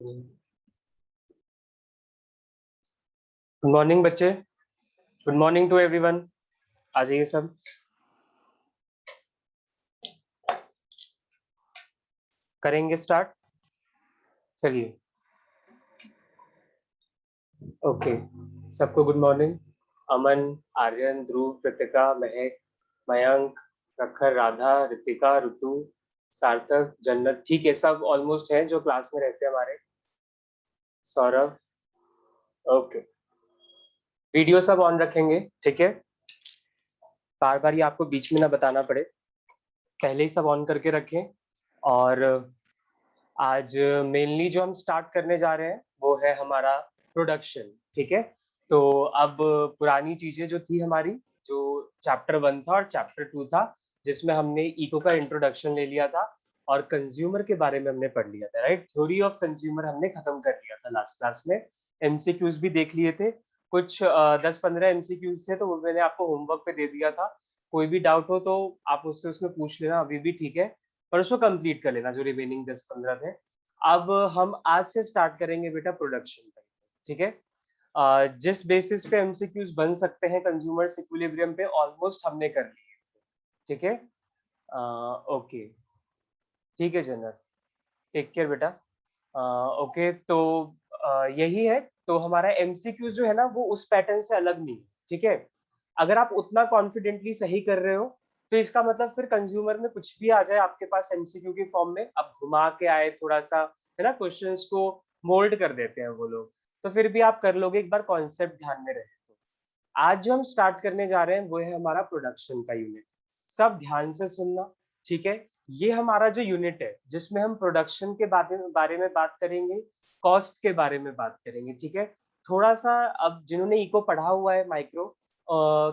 Good morning बच्चे, good morning to everyone. आ जाइए सब। करेंगे स्टार्ट। चलिए, ओके। सबको गुड मॉर्निंग। अमन, आर्यन, ध्रुव, कृतिका, महक, मयंक, प्रखर, राधा, ऋतिका, ऋतु, सार्थक, जन्नत, ठीक है, सब ऑलमोस्ट हैं जो क्लास में रहते हैं हमारे। सौरभ, ओके। वीडियो सब ऑन रखेंगे, ठीक है। बार बार ये आपको बीच में ना बताना पड़े, पहले ही सब ऑन करके रखें। और आज मेनली जो हम स्टार्ट करने जा रहे हैं वो है हमारा प्रोडक्शन, ठीक है। तो अब पुरानी चीजें जो थी हमारी, जो चैप्टर 1 था और चैप्टर 2 था, जिसमें हमने इको का इंट्रोडक्शन ले लिया था और कंज्यूमर के बारे में हमने पढ़ लिया था, राइट। थ्योरी ऑफ कंज्यूमर हमने खत्म कर लिया था लास्ट क्लास में। एमसीक्यूज भी देख लिए थे, कुछ 10-15 एमसीक्यूज थे, तो वो मैंने आपको होमवर्क पे दे दिया था। कोई भी डाउट हो तो आप उससे उसमें पूछ लेना, अभी भी ठीक है। पर उसको कंप्लीट कर लेना जो रिमेनिंग 10-15 थे। अब हम आज से स्टार्ट करेंगे बेटा प्रोडक्शन, ठीक है। जिस बेसिस पे एमसीक्यूज बन सकते हैं कंज्यूमर इक्विलिब्रियम पे ऑलमोस्ट हमने कर लिए, ठीक है। ओके, ठीक है जन्नत, टेक केयर बेटा। ओके, तो यही है। तो हमारा एमसीक्यूज जो है ना वो उस पैटर्न से अलग नहीं है, ठीक है। अगर आप उतना कॉन्फिडेंटली सही कर रहे हो तो इसका मतलब फिर कंज्यूमर में कुछ भी आ जाए आपके पास एमसीक्यू की फॉर्म में, अब घुमा के आए थोड़ा सा, है ना, क्वेश्चंस को मोल्ड कर देते हैं वो लोग, तो फिर भी आप कर लोगे, एक बार कॉन्सेप्ट ध्यान में रहे तो। आज जो हम स्टार्ट करने जा रहे हैं वो है हमारा प्रोडक्शन का यूनिट। सब ध्यान से सुनना, ठीक है। ये हमारा जो यूनिट है जिसमें हम प्रोडक्शन के बारे में बात करेंगे, कॉस्ट के बारे में बात करेंगे, ठीक है। थोड़ा सा अब जिन्होंने इको पढ़ा हुआ है माइक्रो,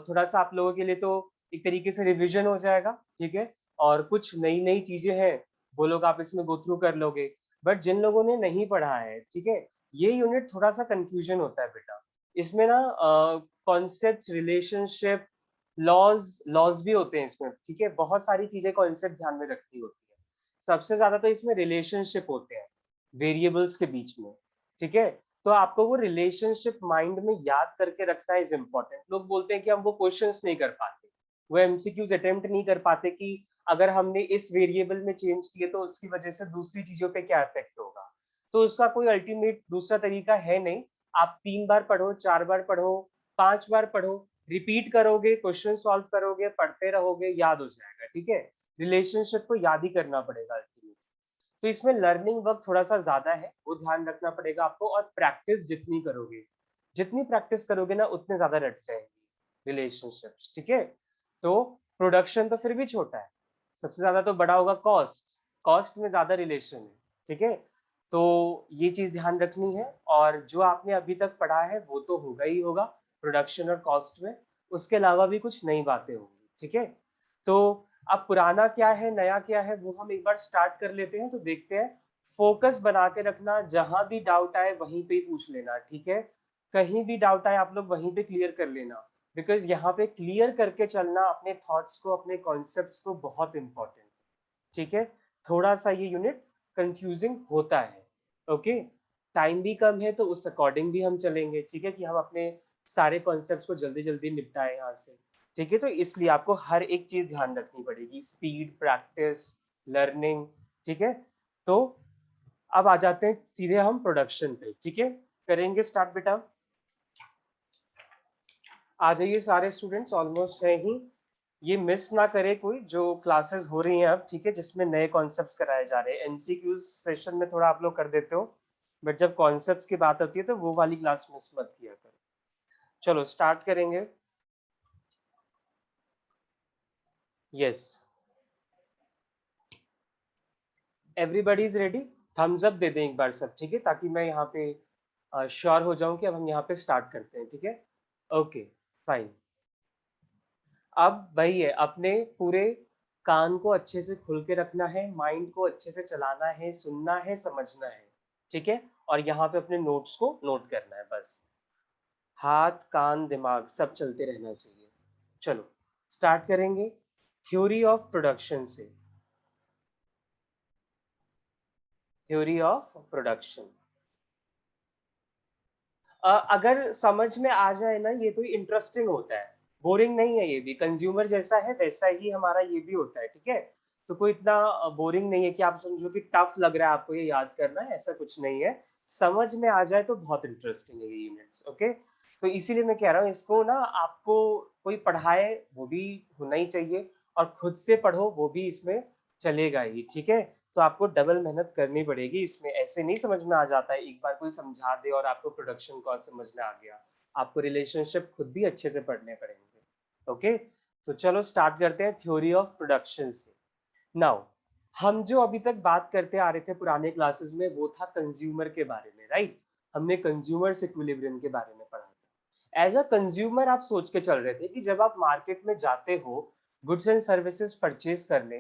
थोड़ा सा आप लोगों के लिए तो एक तरीके से रिवीजन हो जाएगा, ठीक है। और कुछ नई नई चीजें हैं वो लोग आप इसमें गो थ्रू कर लोगे। बट जिन लोगों ने नहीं पढ़ा है, ठीक है, ये यूनिट थोड़ा सा कंफ्यूजन होता है बेटा। इसमें ना कॉन्सेप्ट, रिलेशनशिप, लॉज लॉज भी होते हैं इसमें, ठीक है। बहुत सारी चीजें कॉन्सेप्ट ध्यान में रखनी होती है। सबसे ज्यादा तो इसमें रिलेशनशिप होते हैं वेरिएबल्स के बीच में, ठीक है। तो आपको वो रिलेशनशिप माइंड में याद करके रखना इज इम्पोर्टेंट। लोग बोलते हैं कि हम वो क्वेश्चंस नहीं कर पाते, वो एमसीक्यूज अटेम्प्ट नहीं कर पाते कि अगर हमने इस वेरिएबल में चेंज किए तो उसकी वजह से दूसरी चीजों पे क्या इफेक्ट होगा। तो उसका कोई अल्टीमेट दूसरा तरीका है नहीं। आप 3 बार पढ़ो, 4 बार पढ़ो, 5 बार पढ़ो, रिपीट करोगे, क्वेश्चन सॉल्व करोगे, पढ़ते रहोगे, याद हो जाएगा, ठीक है। रिलेशनशिप को याद ही करना पड़ेगा अल्टीमेट। तो इसमें लर्निंग वर्क थोड़ा सा ज्यादा है, वो ध्यान रखना पड़ेगा आपको। और प्रैक्टिस जितनी करोगे, जितनी प्रैक्टिस करोगे ना उतने ज्यादा रट जाएंगी रिलेशनशिप्स, ठीक है। तो प्रोडक्शन तो फिर भी छोटा है, सबसे ज्यादा तो बड़ा होगा कॉस्ट। कॉस्ट में ज्यादा रिलेशन है, ठीक है। तो ये चीज ध्यान रखनी है। और जो आपने अभी तक पढ़ा है वो तो होगा ही होगा प्रोडक्शन और कॉस्ट में, उसके अलावा भी कुछ नई बातें होंगी, ठीक है। तो अब पुराना क्या है नया क्या है वो हम एक बार स्टार्ट कर लेते हैं, तो देखते हैं। फोकस बना के रखना, जहां भी डाउट आए वहीं पे ही पूछ लेना, ठीक है। कहीं भी डाउट आए आप लोग वहीं पे क्लियर कर लेना, बिकॉज यहाँ पे क्लियर करके चलना अपने थॉट्स को, अपने कॉन्सेप्ट्स को, बहुत इंपॉर्टेंट, ठीक है। थोड़ा सा ये यूनिट कंफ्यूजिंग होता है, ओके। टाइम भी कम है तो उस अकॉर्डिंग भी हम चलेंगे, ठीक है, कि हम अपने सारे कॉन्सेप्ट्स को जल्दी जल्दी निपटाए यहाँ से, ठीक है। तो इसलिए आपको हर एक चीज ध्यान रखनी पड़ेगी, स्पीड, प्रैक्टिस, लर्निंग, ठीक है। तो अब आ जाते हैं सीधे हम प्रोडक्शन पे, ठीक है। करेंगे स्टार्ट बेटा। आ जाइए सारे स्टूडेंट्स, ऑलमोस्ट है ही। ये मिस ना करे कोई, जो क्लासेस हो रही हैं अब, ठीक है, जिसमें नए कॉन्सेप्ट्स कराए जा रहे हैं। एमसीक्यूज सेशन में थोड़ा आप लोग कर देते हो, बट जब कॉन्सेप्ट्स की बात होती है तो वो वाली क्लास मिस मत किया करो। चलो स्टार्ट करेंगे। Yes, everybody is ready. Thumbs up दे दें एक बार सब, ठीक है, ताकि मैं यहाँ पे श्योर हो जाऊं कि अब हम यहाँ पे स्टार्ट करते हैं, ठीक है। Okay, fine. अब वही है, अपने पूरे कान को अच्छे से खुल के रखना है, माइंड को अच्छे से चलाना है, सुनना है, समझना है, ठीक है। और यहाँ पे अपने नोट्स को नोट करना है बस। हाथ, कान, दिमाग सब चलते रहना चाहिए। चलो स्टार्ट करेंगे थ्योरी ऑफ प्रोडक्शन से। थ्योरी ऑफ प्रोडक्शन, अगर समझ में आ जाए ना ये तो इंटरेस्टिंग होता है, बोरिंग नहीं है ये भी, कंज्यूमर जैसा है वैसा ही हमारा ये भी होता है, ठीक है? तो कोई इतना बोरिंग नहीं है कि आप समझो कि टफ लग रहा है आपको ये याद करना, ऐसा कुछ नहीं है। समझ में आ जाए तो बहुत इंटरेस्टिंग है ये यूनिट्स, ओके? तो इसीलिए मैं कह रहा हूँ इसको ना आपको कोई पढ़ाए वो भी होना ही चाहिए और खुद से पढ़ो वो भी इसमें चलेगा ही, ठीक है? तो आपको डबल मेहनत करनी पड़ेगी इसमें, ऐसे नहीं समझ में आ जाता है, एक बार कोई समझा दे और आपको प्रोडक्शन कॉस्ट समझ में आ गया। आपको रिलेशनशिप खुद भी अच्छे से पढ़ने पड़ेंगे, ओके? तो चलो स्टार्ट करते हैं थ्योरी ऑफ प्रोडक्शन से। नाउ हम जो अभी तक बात करते आ रहे थे पुराने क्लासेस में वो था कंज्यूमर के बारे में, राइट? हमने कंज्यूमर्स इक्विलिब्रियम के बारे में पढ़ा था। एज अ कंज्यूमर आप सोच के चल रहे थे कि जब आप मार्केट में जाते हो गुड्स एंड सर्विसेज परचेज करने,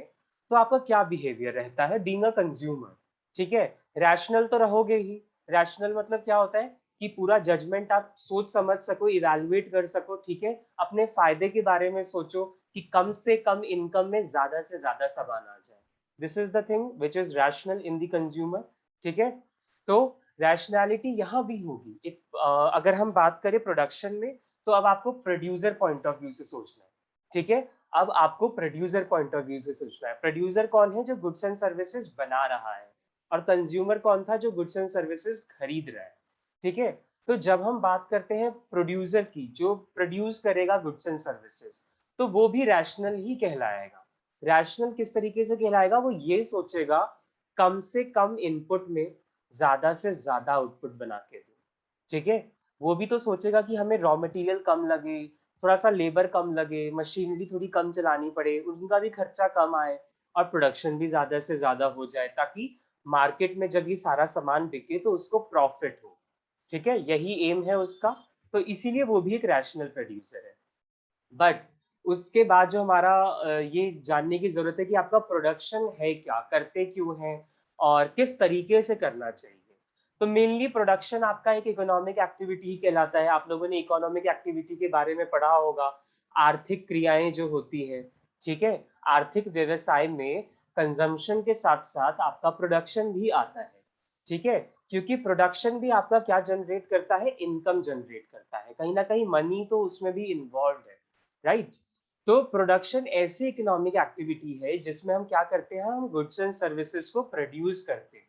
तो आपका क्या बिहेवियर रहता है बीइंग अ कंज्यूमर, ठीक है? रैशनल तो रहोगे ही। रैशनल मतलब क्या होता है कि पूरा जजमेंट आप सोच समझ सको, इवैल्यूएट कर सको, ठीक है? अपने फायदे के बारे में सोचो कि कम से कम इनकम में ज्यादा से ज्यादा सामान आ जाए। This is the thing which is rational in the consumer, ठीक है? तो रैशनैलिटी यहाँ भी होगी। अगर हम बात करें प्रोडक्शन में, तो अब आपको प्रोड्यूसर पॉइंट ऑफ व्यू से सोचना है, ठीक है? अब आपको प्रोड्यूसर पॉइंट ऑफ व्यू से सोचना है। प्रोड्यूसर कौन है? जो गुड्स एंड सर्विसेज बना रहा है, और कंज्यूमर कौन था? जो गुड्स एंड सर्विसेज खरीद रहा है, ठीक है? तो जब हम बात करते हैं प्रोड्यूसर की, जो प्रोड्यूस करेगा गुड्स एंड सर्विसेज, तो वो भी रैशनल ही कहलाएगा। रैशनल किस तरीके से कहलाएगा? वो ये सोचेगा कम से कम इनपुट में ज्यादा से ज्यादा आउटपुट बना के दो, ठीक है? वो भी तो सोचेगा कि हमें रॉ मटेरियल कम लगे, थोड़ा सा लेबर कम लगे, मशीनरी थोड़ी कम चलानी पड़े, उनका भी खर्चा कम आए और प्रोडक्शन भी ज्यादा से ज्यादा हो जाए, ताकि मार्केट में जब ये सारा सामान बिके तो उसको प्रॉफिट हो, ठीक है? यही एम है उसका। तो इसीलिए वो भी एक रैशनल प्रोड्यूसर है। बट उसके बाद जो हमारा ये जानने की जरूरत है कि आपका प्रोडक्शन है क्या, करते क्यों हैं और किस तरीके से करना चाहिए। तो मेनली प्रोडक्शन आपका एक इकोनॉमिक एक्टिविटी ही कहलाता है। आप लोगों ने इकोनॉमिक एक्टिविटी के बारे में पढ़ा होगा, आर्थिक क्रियाएं जो होती है, ठीक है? आर्थिक व्यवसाय में कंजम्पशन के साथ साथ आपका प्रोडक्शन भी आता है, ठीक है? क्योंकि प्रोडक्शन भी आपका क्या जनरेट करता है? इनकम जनरेट करता है, कहीं ना कहीं मनी तो उसमें भी इन्वॉल्व है, राइट? तो प्रोडक्शन ऐसी इकोनॉमिक एक्टिविटी है जिसमें हम क्या करते हैं? हम गुड्स एंड सर्विसेज को प्रोड्यूस करते हैं,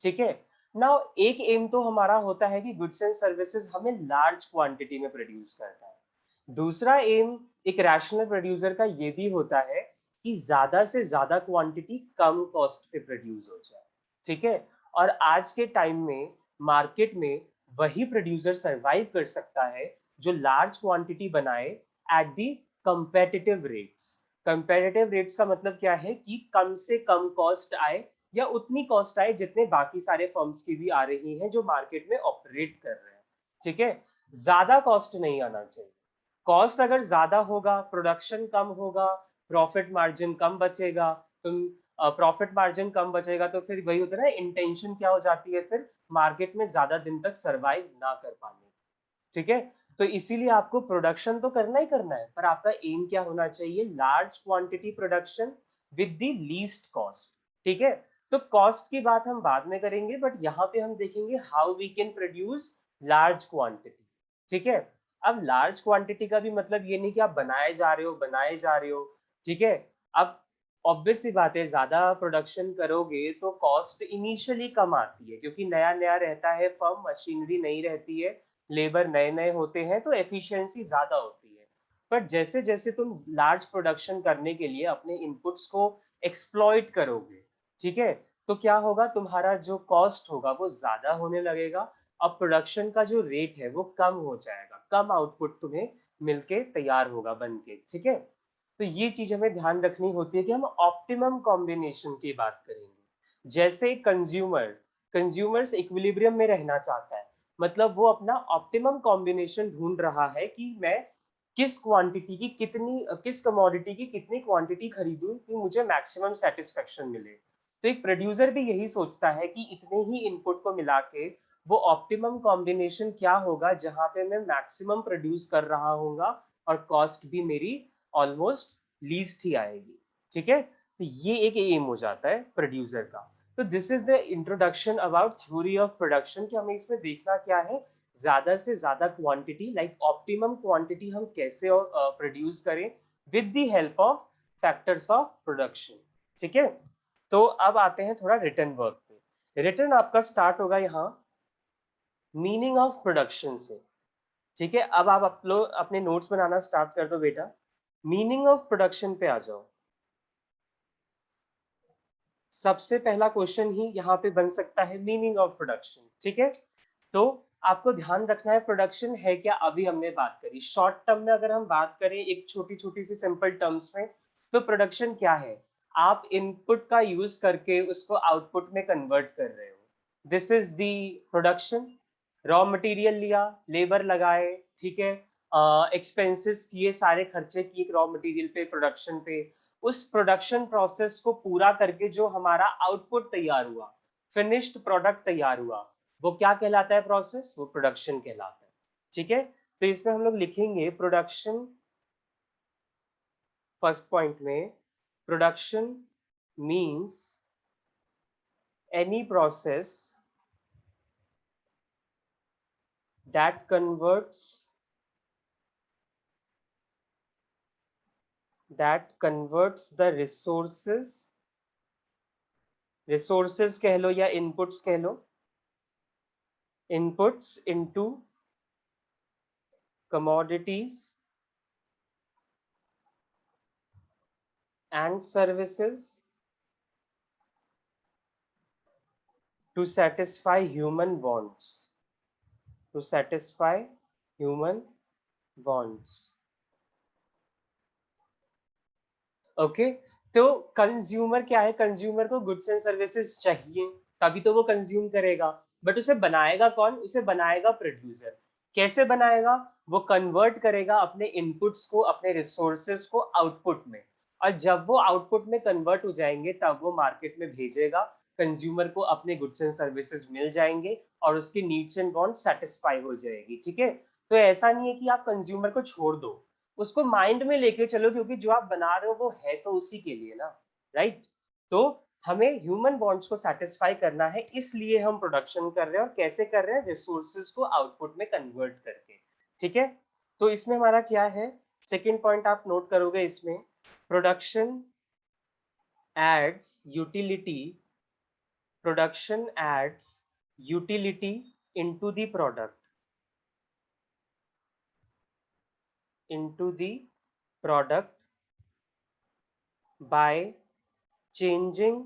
ठीक है? नाउ एक एम तो हमारा होता है कि गुड्स एंड सर्विसेज हमें लार्ज क्वांटिटी में प्रोड्यूस करना है। दूसरा एम एक रैशनल प्रोड्यूसर का ये भी होता है कि ज्यादा से ज्यादा क्वांटिटी कम कॉस्ट पे प्रोड्यूस हो जाए, ठीक है? और आज के टाइम में मार्केट में वही प्रोड्यूसर सरवाइव कर सकता है जो लार्ज क्वांटिटी बनाए at the competitive rates. Competitive rates का मतलब क्या है? कि कम से कम कॉस्ट आए या उतनी कॉस्ट आए जितने बाकी सारे फर्म्स की भी आ रही हैं जो मार्केट में ऑपरेट कर रहे हैं, ठीक है? ज्यादा कॉस्ट नहीं आना चाहिए। कॉस्ट अगर ज्यादा होगा, प्रोडक्शन कम होगा, प्रॉफिट मार्जिन कम बचेगा। तुम प्रॉफिट मार्जिन कम बचेगा तो फिर वही होता है ना, इंटेंशन क्या हो जाती है फिर? मार्केट में ज्यादा दिन तक सरवाइव ना कर पाने, ठीक है? तो इसीलिए आपको प्रोडक्शन तो करना ही करना है, पर आपका एम क्या होना चाहिए? Large quantity production with the least cost, ठीक है? तो कॉस्ट की बात हम बाद में करेंगे, बट यहाँ पे हम देखेंगे how we can produce large quantity, ठीक है? अब लार्ज क्वांटिटी का भी मतलब ये नहीं कि आप बनाए जा रहे हो, ठीक है? अब ऑब्वियस सी बात है, ज्यादा प्रोडक्शन करोगे तो कॉस्ट इनिशियली कम आती है, क्योंकि नया नया रहता है फर्म, मशीनरी नहीं रहती है, लेबर नए नए होते हैं, तो एफिशिएंसी ज्यादा होती है। पर जैसे जैसे तुम लार्ज प्रोडक्शन करने के लिए अपने इनपुट्स को एक्सप्लॉइट करोगे, ठीक है? तो क्या होगा? तुम्हारा जो कॉस्ट होगा वो ज्यादा होने लगेगा। अब प्रोडक्शन का जो रेट है वो कम हो जाएगा, कम आउटपुट तुम्हें मिलके तैयार होगा बन के, ठीक है? तो ये चीज हमें ध्यान रखनी होती है कि हम ऑप्टिमम कॉम्बिनेशन की बात करेंगे। जैसे कंज्यूमर्स इक्विलिब्रियम में रहना चाहता है, मतलब वो अपना ऑप्टिमम कॉम्बिनेशन ढूंढ रहा है कि मैं किस क्वांटिटी की कितनी, किस कमोडिटी की कितनी क्वांटिटी खरीदूं कि मुझे मैक्सिमम सेटिस्फेक्शन मिले। तो एक प्रोड्यूसर भी यही सोचता है कि इतने ही इनपुट को मिला के वो ऑप्टिमम कॉम्बिनेशन क्या होगा जहां पे मैं मैक्सिमम प्रोड्यूस कर रहा होगा और कॉस्ट भी मेरी ऑलमोस्ट लीस्ट ही आएगी, ठीक है? तो ये एक एम हो जाता है प्रोड्यूसर का। तो this is the introduction about theory of production कि हमें इसमें देखना क्या है? ज्यादा से ज्यादा क्वांटिटी, लाइक ऑप्टिमम क्वांटिटी हम कैसे प्रोड्यूस करें with the help of factors of production. ठीक है, तो अब आते हैं थोड़ा रिटर्न वर्क पे। रिटर्न आपका स्टार्ट होगा यहाँ मीनिंग ऑफ प्रोडक्शन से। ठीक है, अब आप लोग अपने नोट्स बनाना स्टार्ट कर दो बेटा। मीनिंग ऑफ प्रोडक्शन पे आ जाओ। सबसे पहला क्वेश्चन ही यहाँ पे बन सकता है मीनिंग ऑफ प्रोडक्शन। ठीक है, तो आपको ध्यान रखना है प्रोडक्शन है क्या। अभी हमने बात करी शॉर्ट टर्म में, अगर हम बात करें एक छोटी छोटी सी सिंपल टर्म्स में, तो प्रोडक्शन क्या है, आप इनपुट का यूज करके उसको आउटपुट में कन्वर्ट कर रहे हो, this is the production. Raw material लिया, लेबर लगाए, ठीक है, एक्सपेंसेस किए, सारे खर्चे किए रॉ मटेरियल पे, प्रोडक्शन पे, उस प्रोडक्शन प्रोसेस को पूरा करके जो हमारा आउटपुट तैयार हुआ, फिनिश्ड प्रोडक्ट तैयार हुआ, वो क्या कहलाता है प्रोसेस, वो प्रोडक्शन कहलाता है। ठीक है, तो इसमें हम लोग लिखेंगे प्रोडक्शन, फर्स्ट पॉइंट में production means any process that converts the resources कह लो या इनपुट्स कह लो, inputs into commodities and services to satisfy human wants, to satisfy human wants। Okay, तो कंज्यूमर क्या है, कंज्यूमर को गुड्स एंड सर्विसेज चाहिए, तभी तो वो कंज्यूम करेगा। बट उसे बनाएगा कौन, उसे बनाएगा प्रोड्यूसर। कैसे बनाएगा, वो कन्वर्ट करेगा अपने इनपुट्स को, अपने रिसोर्सेज को आउटपुट में, और जब वो आउटपुट में कन्वर्ट हो जाएंगे तब वो मार्केट में भेजेगा, कंज्यूमर को अपने गुड्स एंड सर्विसेज मिल जाएंगे और उसकी नीड्स एंड वांट सेटिस्फाई हो जाएगी। ठीक है, तो ऐसा नहीं है कि आप कंज्यूमर को छोड़ दो, उसको माइंड में लेके चलो, क्योंकि जो आप बना रहे हो वो है तो उसी के लिए ना, राइट। तो हमें ह्यूमन वांट्स को सेटिस्फाई करना है, इसलिए हम प्रोडक्शन कर रहे हैं। और कैसे कर रहे हैं, रिसोर्सेज को आउटपुट में कन्वर्ट करके। ठीक है, तो इसमें हमारा क्या है, सेकेंड पॉइंट आप नोट करोगे इसमें, production adds utility, production adds utility into the product, into the product by changing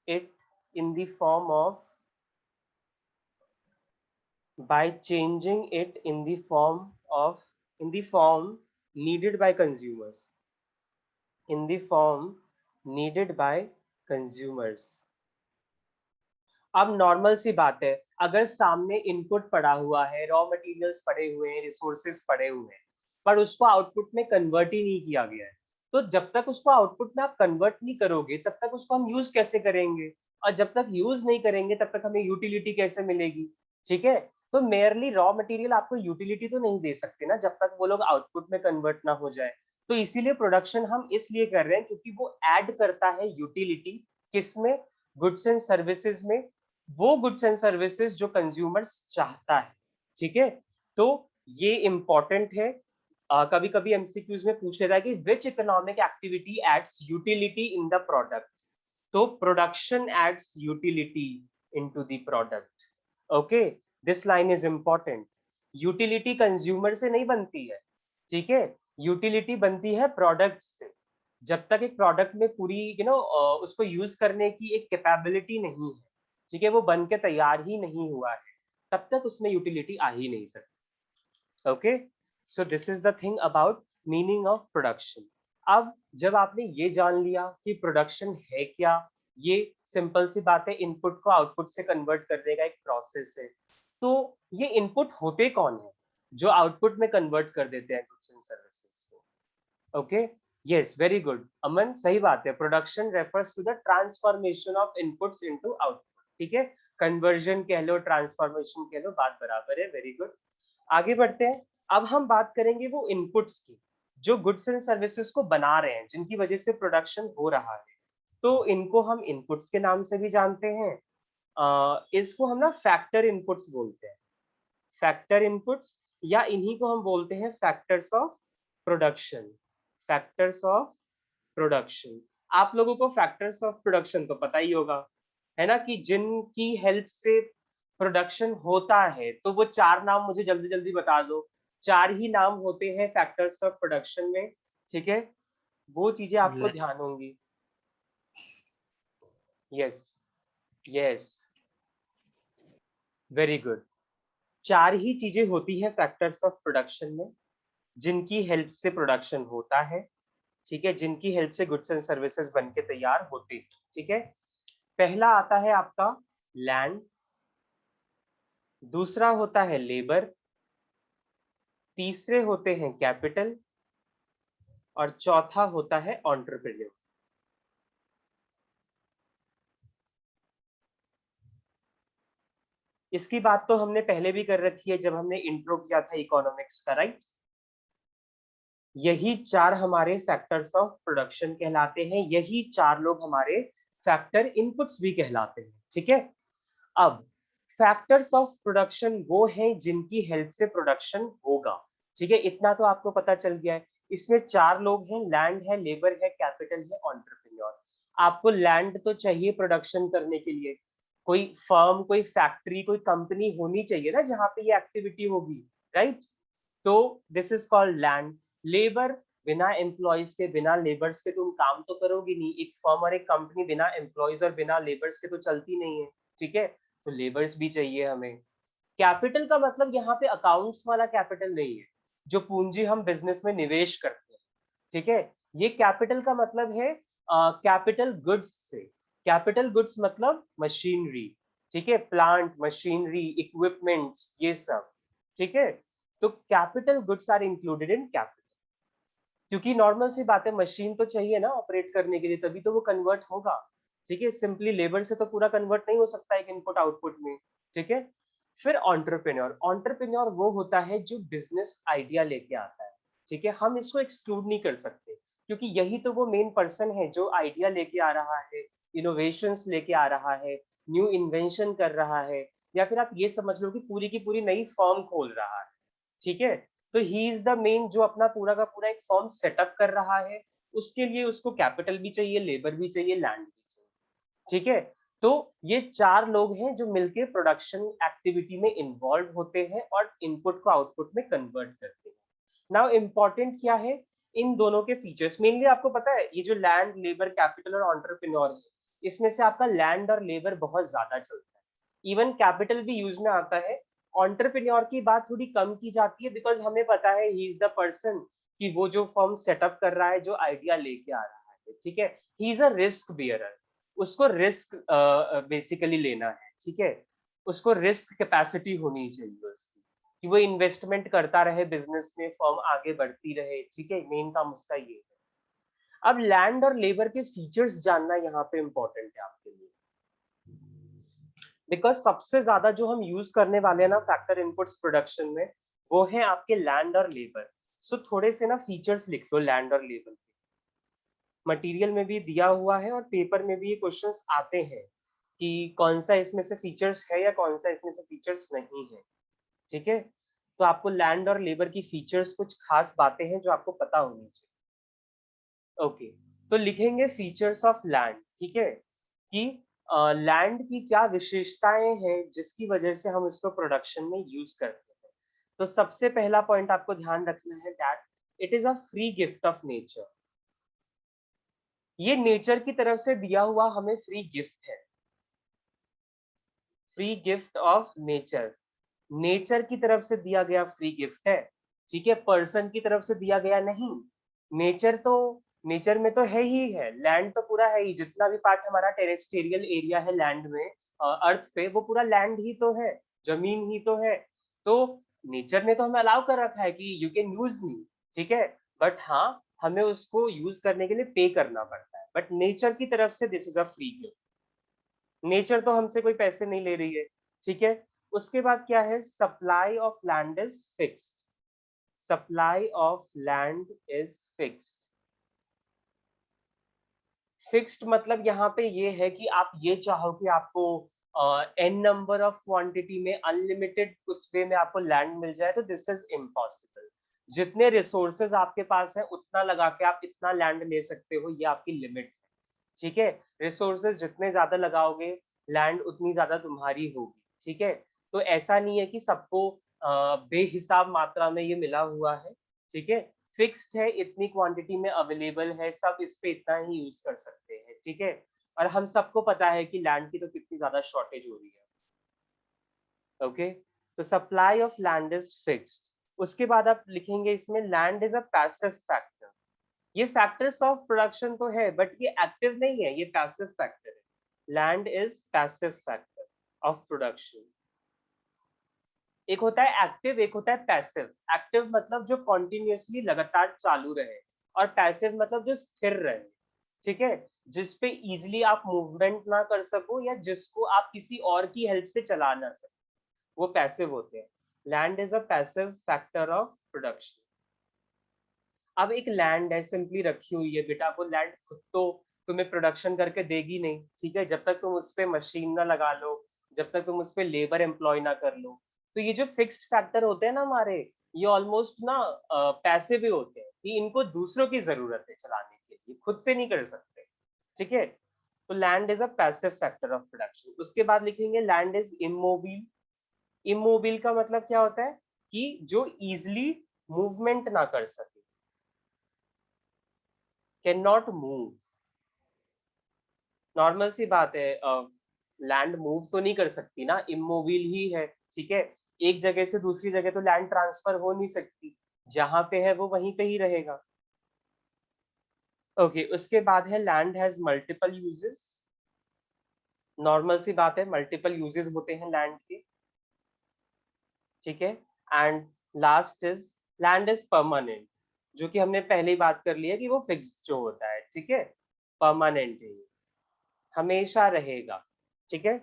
it in the form of, by changing it in the form of, in the form needed by consumers, in the form needed by consumers। अब normal सी बात है, अगर सामने input पड़ा हुआ है, raw materials पड़े हुए हैं, रिसोर्सेज पड़े हुए हैं, पर उसको आउटपुट में कन्वर्ट ही नहीं किया गया है, तो जब तक उसको आउटपुट में आप कन्वर्ट नहीं करोगे तब तक उसको हम यूज कैसे करेंगे, और जब तक यूज नहीं करेंगे तब तक हमें यूटिलिटी कैसे मिलेगी। ठीक है, तो मेयरली रॉ मटेरियल आपको यूटिलिटी तो नहीं दे सकते ना जब तक वो लोग आउटपुट में कन्वर्ट ना हो जाए। तो इसीलिए प्रोडक्शन हम इसलिए कर रहे हैं क्योंकि वो ऐड करता है यूटिलिटी, किसमें, गुड्स एंड सर्विसेज में, वो गुड्स एंड सर्विसेज जो कंज्यूमर्स चाहता है। ठीक है, तो ये इंपॉर्टेंट है। कभी कभी एमसीक्यूज में पूछ लेता है कि which economic activity adds utility in the product, तो production adds utility into the product. Okay, this line is important. Utility consumer से नहीं बनती है, ठीक है, यूटिलिटी बनती है प्रोडक्ट से। जब तक एक प्रोडक्ट में पूरी उसको यूज करने की एक कैपेबिलिटी नहीं है, ठीक है, वो बन के तैयार ही नहीं हुआ है, तब तक उसमें यूटिलिटी आ ही नहीं सकती। Okay, so this is the thing about meaning of production. अब जब आपने ये जान लिया कि प्रोडक्शन है क्या, ये सिंपल सी बात है, इनपुट को आउटपुट से कन्वर्ट करने का एक प्रोसेस है, तो ये इनपुट होते कौन है जो आउटपुट में कन्वर्ट कर देते हैं गुड्स एंड सर्विसेज को। Okay, yes, very good Aman, सही बात है, production refers to the transformation of inputs into output. ठीक है, कन्वर्जन कह लो, ट्रांसफॉर्मेशन कह लो, बात बराबर है, वेरी गुड। आगे बढ़ते हैं, अब हम बात करेंगे वो इनपुट्स की जो गुड्स एंड सर्विसेज को बना रहे हैं, जिनकी वजह से प्रोडक्शन हो रहा है। तो इनको हम इनपुट्स के नाम से भी जानते हैं इसको हम ना फैक्टर इनपुट्स बोलते हैं, फैक्टर इनपुट्स, या इन्हीं को हम बोलते हैं factors of production, factors of production. आप लोगों को फैक्टर्स ऑफ प्रोडक्शन तो पता ही होगा, है ना, कि जिनकी हेल्प से प्रोडक्शन होता है। तो वो चार नाम मुझे जल्दी जल्दी बता दो, चार ही नाम होते हैं फैक्टर्स ऑफ प्रोडक्शन में, ठीक है, वो चीजें आपको ध्यान होंगी। Yes, yes, very good. चार ही चीजें होती हैं फैक्टर्स ऑफ प्रोडक्शन में, जिनकी हेल्प से प्रोडक्शन होता है, ठीक है, जिनकी हेल्प से गुड्स एंड सर्विसेज बन के तैयार होते हैं, ठीक है। पहला आता है आपका लैंड, दूसरा होता है लेबर, तीसरे होते हैं कैपिटल, और चौथा होता है एंटरप्रेन्योर। इसकी बात तो हमने पहले भी कर रखी है जब हमने इंट्रो किया था इकोनॉमिक्स का, राइट। यही चार हमारे फैक्टर्स ऑफ प्रोडक्शन कहलाते हैं, यही चार लोग हमारे फैक्टर इनपुट्स भी कहलाते हैं, ठीक है। अब फैक्टर्स ऑफ प्रोडक्शन वो हैं जिनकी हेल्प से प्रोडक्शन होगा, ठीक है, इतना तो आपको पता चल गया है। इसमें चार लोग हैं, लैंड है, लेबर है, कैपिटल है, एंटरप्रेन्योर। आपको लैंड तो चाहिए प्रोडक्शन करने के लिए, कोई फर्म, कोई फैक्ट्री, कोई कंपनी होनी चाहिए ना जहां पे ये एक्टिविटी होगी, राइट। तो this is called land. Labour, बिना एम्प्लॉयज के, बिना लेबर्स के तुम काम तो करोगे नहीं, एक फर्म और एक कंपनी बिना एम्प्लॉयज और बिना लेबर्स के तो चलती नहीं है, ठीक है, तो लेबर्स भी चाहिए हमें। कैपिटल का मतलब यहाँ पे अकाउंट्स वाला कैपिटल नहीं है, जो पूंजी हम बिजनेस में निवेश करते हैं, ठीक है। ये कैपिटल का मतलब है कैपिटल गुड्स से। कैपिटल गुड्स मतलब मशीनरी, ठीक है, प्लांट, मशीनरी, इक्विपमेंट्स, ये सब, ठीक है। तो capital goods are included in capital, क्योंकि नॉर्मल सी बात है, मशीन तो चाहिए ना ऑपरेट करने के लिए, तभी तो वो कन्वर्ट होगा, ठीक है। सिंपली लेबर से तो पूरा कन्वर्ट नहीं हो सकता एक इनपुट आउटपुट में, ठीक है। फिर एंटरप्रेन्योर, एंटरप्रेन्योर वो होता है जो बिजनेस आइडिया लेके आता है, ठीक है, हम इसको एक्सक्लूड नहीं कर सकते, क्योंकि यही तो वो मेन पर्सन है जो आइडिया लेके आ रहा है, इनोवेशंस लेके आ रहा है, न्यू इन्वेंशन कर रहा है, या फिर आप ये समझ लो कि पूरी की पूरी नई फर्म खोल रहा है, ठीक है। तो ही इज द मेन जो अपना पूरा का पूरा एक फॉर्म सेटअप कर रहा है, उसके लिए उसको कैपिटल भी चाहिए, लेबर भी चाहिए, लैंड भी चाहिए, ठीक है। तो ये चार लोग हैं जो मिलके प्रोडक्शन एक्टिविटी में इन्वॉल्व होते हैं और इनपुट को आउटपुट में कन्वर्ट करते हैं। नाउ इंपॉर्टेंट क्या है, इन दोनों के फीचर्स मेनली आपको पता है, ये जो लैंड, लेबर, कैपिटल और एंटरप्रेन्योर है, इसमें से आपका लैंड और लेबर बहुत ज्यादा चलता है, इवन कैपिटल भी यूज में आता है। एंटरप्रेन्योर की बात थोड़ी कम की जाती है, बिकॉज हमें पता है ही इज द पर्सन, कि वो जो फर्म सेटअप कर रहा है, जो आइडिया लेके आ रहा है, ठीक है, he is a risk bearer, उसको रिस्क बेसिकली लेना है, ठीक है, उसको रिस्क कैपेसिटी होनी चाहिए उसकी, कि वो इन्वेस्टमेंट करता रहे बिजनेस में, फर्म आगे बढ़ती रहे, ठीक है, मेन काम उसका ये है। अब लैंड और लेबर के फीचर्स जानना यहाँ पे इंपॉर्टेंट है आपके लिए, बिकॉज सबसे ज्यादा जो हम यूज करने वाले हैं ना फैक्टर इनपुट्स प्रोडक्शन में, वो है आपके लैंड और लेबर। सो थोड़े से ना फीचर्स लिख लो लैंड और लेबर के, मटेरियल में भी दिया हुआ है और पेपर में भी ये क्वेश्चंस आते हैं कि कौन सा इसमें से फीचर्स है या कौन सा इसमें से फीचर्स नहीं है, ठीक है। तो आपको लैंड और लेबर की फीचर्स, कुछ खास बातें हैं जो आपको पता होनी चाहिए, ओके। तो लिखेंगे फीचर्स ऑफ लैंड, ठीक है, कि लैंड की क्या विशेषताएं हैं जिसकी वजह से हम इसको प्रोडक्शन में यूज करते हैं। तो सबसे पहला पॉइंट आपको ध्यान रखना है that it is a free gift of nature. ये नेचर की तरफ से दिया हुआ हमें फ्री गिफ्ट है, free gift of nature, nature की तरफ से दिया गया फ्री गिफ्ट है, ठीक है, पर्सन की तरफ से दिया गया नहीं। नेचर तो, नेचर में तो है ही है, लैंड तो पूरा है ही, जितना भी पार्ट हमारा टेरेस्टेरियल एरिया है लैंड में, अर्थ पे, वो पूरा लैंड ही तो है, जमीन ही तो है। तो नेचर ने तो हमें अलाउ कर रखा है कि यू कैन यूज मी, ठीक है, बट हाँ, हमें उसको यूज करने के लिए पे करना पड़ता है, बट नेचर की तरफ से this is a free gift, nature तो हमसे कोई पैसे नहीं ले रही है, ठीक है। उसके बाद क्या है, supply of land is fixed, supply of land is fixed. Fixed मतलब यहाँ पे ये है कि आप ये चाहो कि आपको एन नंबर ऑफ क्वांटिटी में अनलिमिटेड उस वे में आपको लैंड मिल जाए तो दिस इज इम्पॉसिबल। जितने रिसोर्सेज आपके पास है उतना लगा के आप इतना लैंड ले सकते हो, ये आपकी लिमिट है। ठीक है, रिसोर्सेज जितने ज्यादा लगाओगे लैंड उतनी ज्यादा तुम्हारी होगी। ठीक है, तो ऐसा नहीं है कि सबको बेहिसाब मात्रा में ये मिला हुआ है। ठीक है, फिक्स्ड है, इतनी क्वांटिटी में अवेलेबल है, सब इस पे इतना ही यूज कर सकते हैं। ठीक है, और हम सबको पता है कि लैंड की तो कितनी ज्यादा शॉर्टेज हो रही है। ओके, तो supply of land is fixed. उसके बाद आप लिखेंगे इसमें land is a passive factor. ये फैक्टर्स ऑफ प्रोडक्शन तो है बट ये एक्टिव नहीं है, ये पैसिव फैक्टर है। Land is passive factor of production. एक होता है एक्टिव, एक होता है पैसिव। एक्टिव मतलब जो कॉन्टिन्यूसली लगातार चालू रहे, और पैसिव मतलब जो स्थिर रहे। ठीक है, जिसपे इजिली आप मूवमेंट ना कर सको या जिसको आप किसी और की हेल्प से चला ना सको, वो पैसिव होते हैं। Land is a passive factor of production. अब एक लैंड है सिंपली रखी हुई है बेटा, वो लैंड खुद तो तुम्हें प्रोडक्शन करके देगी नहीं। ठीक है, जब तक तुम उस पर मशीन ना लगा लो, जब तक तुम उस पर लेबर एम्प्लॉय ना कर लो। तो ये जो फिक्स्ड फैक्टर होते हैं ना हमारे, ये ऑलमोस्ट ना पैसे भी होते हैं कि इनको दूसरों की जरूरत है चलाने के लिए, खुद से नहीं कर सकते। ठीक है, तो land is a passive factor of production. उसके बाद लिखेंगे लैंड इज इमोबिल। इमोबिल का मतलब क्या होता है कि जो इजिली मूवमेंट ना कर सके, कैन नॉट मूव। नॉर्मल सी बात है, लैंड मूव तो नहीं कर सकती ना, इमोबिल ही है। ठीक है, एक जगह से दूसरी जगह तो लैंड ट्रांसफर हो नहीं सकती, जहां पे है वो वहीं पे ही रहेगा। ओके, उसके बाद है land has multiple uses. Normal सी बात है, मल्टीपल यूजेस होते हैं लैंड के। ठीक है, and last is land is permanent, जो कि हमने पहले ही बात कर लिया कि वो फिक्स्ड जो होता है। ठीक है, परमानेंट है, हमेशा रहेगा। ठीक है,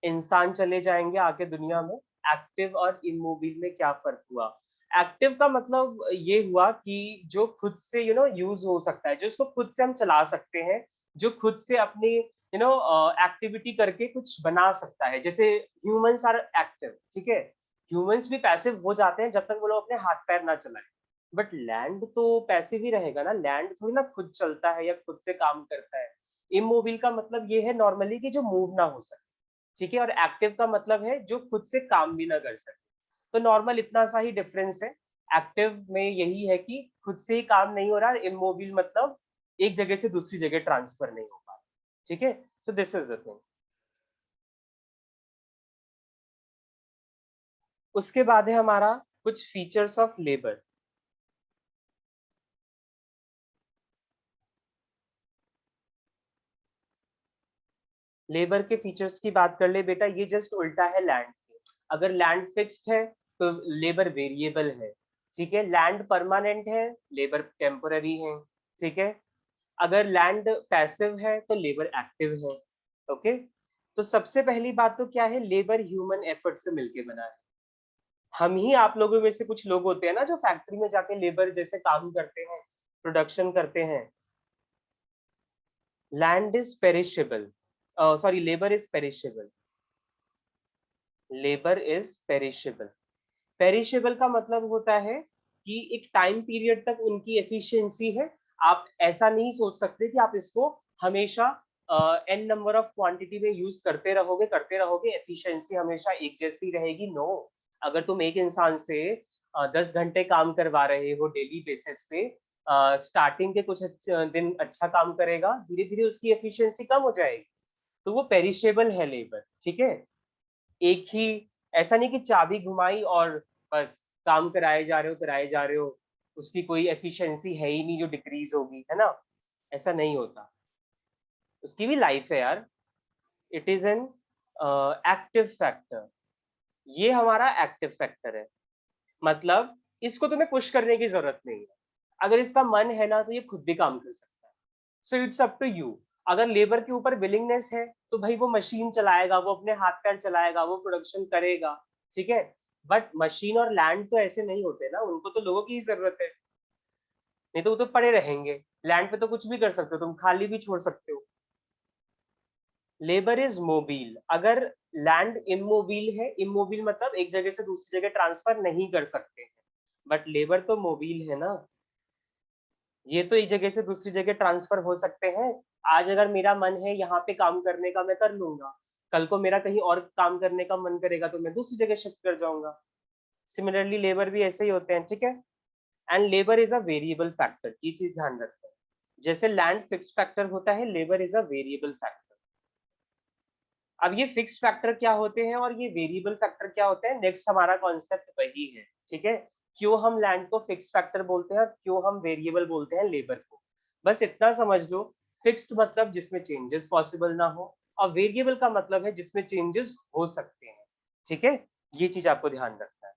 इंसान चले जाएंगे आगे दुनिया में। एक्टिव और इमोबिल में क्या फर्क हुआ? एक्टिव का मतलब ये हुआ कि जो खुद से यूज हो सकता है, जो उसको खुद से हम चला सकते हैं, जो खुद से अपनी एक्टिविटी करके कुछ बना सकता है। जैसे ह्यूमंस आर एक्टिव। ठीक है, ह्यूमंस भी पैसिव हो जाते हैं जब तक वो लोग अपने हाथ पैर ना चलाएं। बट लैंड तो पैसिव ही रहेगा ना, लैंड थोड़ी ना खुद चलता है या खुद से काम करता है। इमोबिल का मतलब ये है नॉर्मली कि जो मूव ना हो सके। ठीक है, और एक्टिव का मतलब है जो खुद से काम भी ना कर सके। तो नॉर्मल इतना सा ही डिफरेंस है। एक्टिव में यही है कि खुद से ही काम नहीं हो रहा, इमोबिल मतलब एक जगह से दूसरी जगह ट्रांसफर नहीं हो पा रहा। ठीक है, so this is the thing. उसके बाद है हमारा कुछ फीचर्स ऑफ लेबर। लेबर के फीचर्स की बात कर ले बेटा, ये जस्ट उल्टा है लैंड के। अगर लैंड फिक्स्ड है तो लेबर वेरिएबल है। ठीक है, लैंड परमानेंट है, लेबर टेम्पोररी है। ठीक है, अगर लैंड पैसिव है तो लेबर एक्टिव है। ओके, तो सबसे पहली बात तो क्या है, लेबर ह्यूमन एफर्ट से मिलके बना है। हम ही आप लोगों में से कुछ लोग होते हैं ना जो फैक्ट्री में जाके लेबर जैसे काम करते हैं, प्रोडक्शन करते हैं। Land is perishable, sorry labour is perishable. Labour is perishable. Perishable का मतलब होता है कि एक टाइम पीरियड तक उनकी एफिशिएंसी है। आप ऐसा नहीं सोच सकते कि आप इसको हमेशा एन नंबर ऑफ क्वांटिटी में यूज करते रहोगे, एफिशिएंसी हमेशा एक जैसी रहेगी। नो, अगर तुम एक इंसान से 10 घंटे काम करवा रहे हो डेली बेसिस पे, स्टार्टिंग के कुछ दिन अच्छा काम करेगा, धीरे धीरे उसकी एफिशिएंसी कम हो जाएगी। तो वो पेरिशेबल है लेबर। ठीक है, एक ही, ऐसा नहीं कि चाबी घुमाई और बस काम कराए जा रहे हो, उसकी कोई एफिशिएंसी है ही नहीं जो डिक्रीज होगी, है ना? ऐसा नहीं होता, उसकी भी लाइफ है यार। It is an active factor. ये हमारा एक्टिव फैक्टर है, मतलब इसको तुम्हें पुश करने की जरूरत नहीं है। अगर इसका मन है ना तो ये खुद भी काम कर सकता है। So it's up to you. अगर लेबर के ऊपर विलिंगनेस है तो भाई वो मशीन चलाएगा, वो अपने हाथ पैर चलाएगा, वो प्रोडक्शन करेगा। ठीक है, बट मशीन और लैंड तो ऐसे नहीं होते ना, उनको तो लोगों की ही जरूरत है, नहीं तो वो तो पड़े रहेंगे। लैंड पे तो कुछ भी कर सकते हो, तुम खाली भी छोड़ सकते हो। Labour is mobile. अगर लैंड इमोबिल है, इमोबिल मतलब एक जगह से दूसरी जगह ट्रांसफर नहीं कर सकते हैं, बट लेबर तो मोबिल है ना, ये तो एक जगह से दूसरी जगह ट्रांसफर हो सकते हैं। आज अगर मेरा मन है यहाँ पे काम करने का, मैं कर लूंगा। कल को मेरा कहीं और काम करने का मन करेगा तो मैं दूसरी जगह शिफ्ट कर जाऊंगा। सिमिलरली लेबर भी ऐसे ही होते हैं, ठीक है। And labour is a variable factor, ये चीज ध्यान रखते हैं। जैसे लैंड फिक्स फैक्टर होता है, labour is a variable factor. अब ये फिक्स फैक्टर क्या होते हैं और ये वेरिएबल फैक्टर क्या होते हैं, नेक्स्ट हमारा कॉन्सेप्ट वही है, ठीक है। क्यों हम लैंड को फिक्स फैक्टर बोलते हैं और क्यों हम वेरिएबल बोलते हैं लेबर को, बस इतना समझ लो। फिक्स्ड मतलब जिसमें चेंजेस पॉसिबल ना हो, और वेरिएबल का मतलब है जिसमें चेंजेस हो सकते हैं, ठीक है। ये चीज आपको ध्यान रखना है।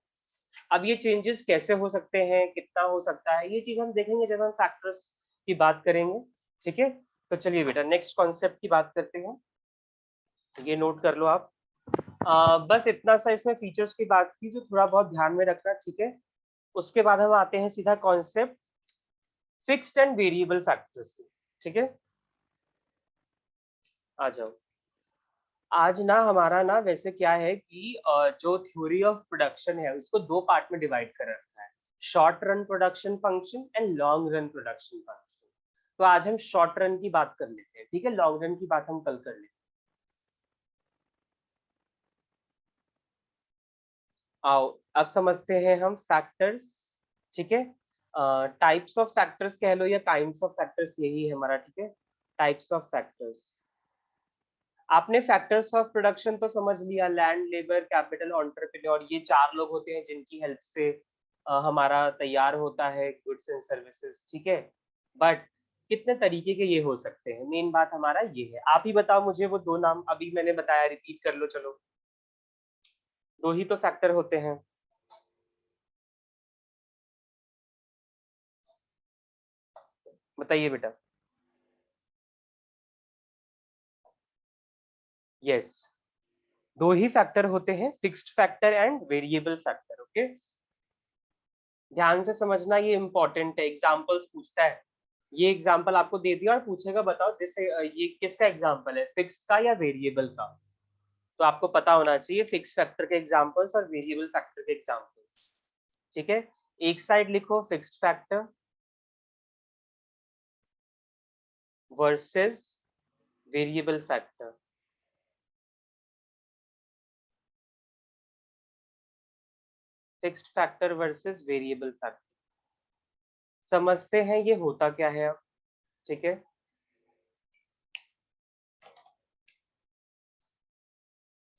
अब ये चेंजेस कैसे हो सकते हैं, कितना हो सकता है, ये चीज हम देखेंगे जब हम फैक्टर्स की बात करेंगे, ठीक है। तो चलिए बेटा नेक्स्ट कॉन्सेप्ट की बात करते हैं, ये नोट कर लो आप। बस इतना सा इसमें फीचर्स की बात की जो थोड़ा बहुत ध्यान में रखना, ठीक है। उसके बाद हम आते हैं सीधा concept fixed and variable factors, ठीक है। आ जाओ। आज ना हमारा ना वैसे क्या है कि जो थ्योरी ऑफ प्रोडक्शन है उसको दो पार्ट में डिवाइड कर रखा है, short run production function and long run production function. तो आज हम शॉर्ट रन की बात कर लेते हैं, ठीक है, लॉन्ग रन की बात हम कल कर लेते हैं। आओ अब समझते हैं हम फैक्टर्स, ठीक है। टाइप्स ऑफ फैक्टर्स कह लो या काइंड्स ऑफ फैक्टर्स, यही है हमारा, ठीक है। Types of factors. आपने फैक्टर्स ऑफ प्रोडक्शन तो समझ लिया, लैंड, लेबर, कैपिटल, एंटरप्रेन्योर, ये चार लोग होते हैं जिनकी हेल्प से हमारा तैयार होता है गुड्स एंड सर्विसेज, ठीक है। बट कितने तरीके के ये हो सकते हैं, मेन बात हमारा ये है। आप ही बताओ मुझे वो दो नाम, अभी मैंने बताया, रिपीट कर लो चलो। दो ही तो फैक्टर होते हैं। बताइए बेटा। यस, दो ही फैक्टर होते हैं, fixed factor and variable factor, okay. ध्यान से समझना, ये इंपॉर्टेंट है, एग्जांपल्स पूछता है। ये एग्जांपल आपको दे दिया और पूछेगा बताओ जैसे ये किसका एग्जांपल है, फिक्स्ड का या वेरिएबल का। तो आपको पता होना चाहिए फिक्स फैक्टर के एग्जांपल्स और वेरिएबल फैक्टर के एग्जांपल्स, ठीक है। एक साइड लिखो fixed factor versus variable factor. Fixed factor versus variable factor, समझते हैं ये होता क्या है अब, ठीक है।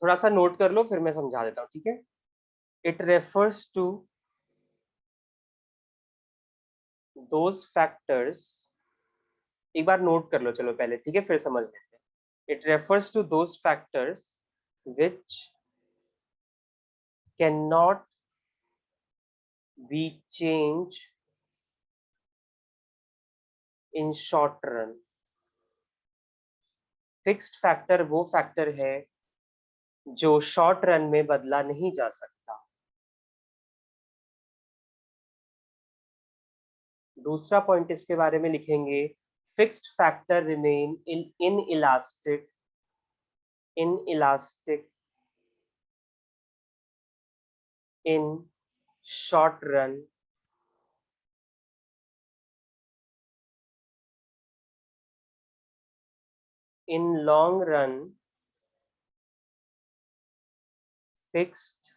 थोड़ा सा नोट कर लो फिर मैं समझा देता हूँ, ठीक है। It refers to those factors, एक बार नोट कर लो चलो पहले, ठीक है, फिर समझ लेते हैं। It refers to those factors which cannot be changed in short run। Fixed factor वो फैक्टर है जो शॉर्ट रन में बदला नहीं जा सकता। दूसरा पॉइंट इसके बारे में लिखेंगे, fixed factor remain in elastic, in elastic in short run in long run fixed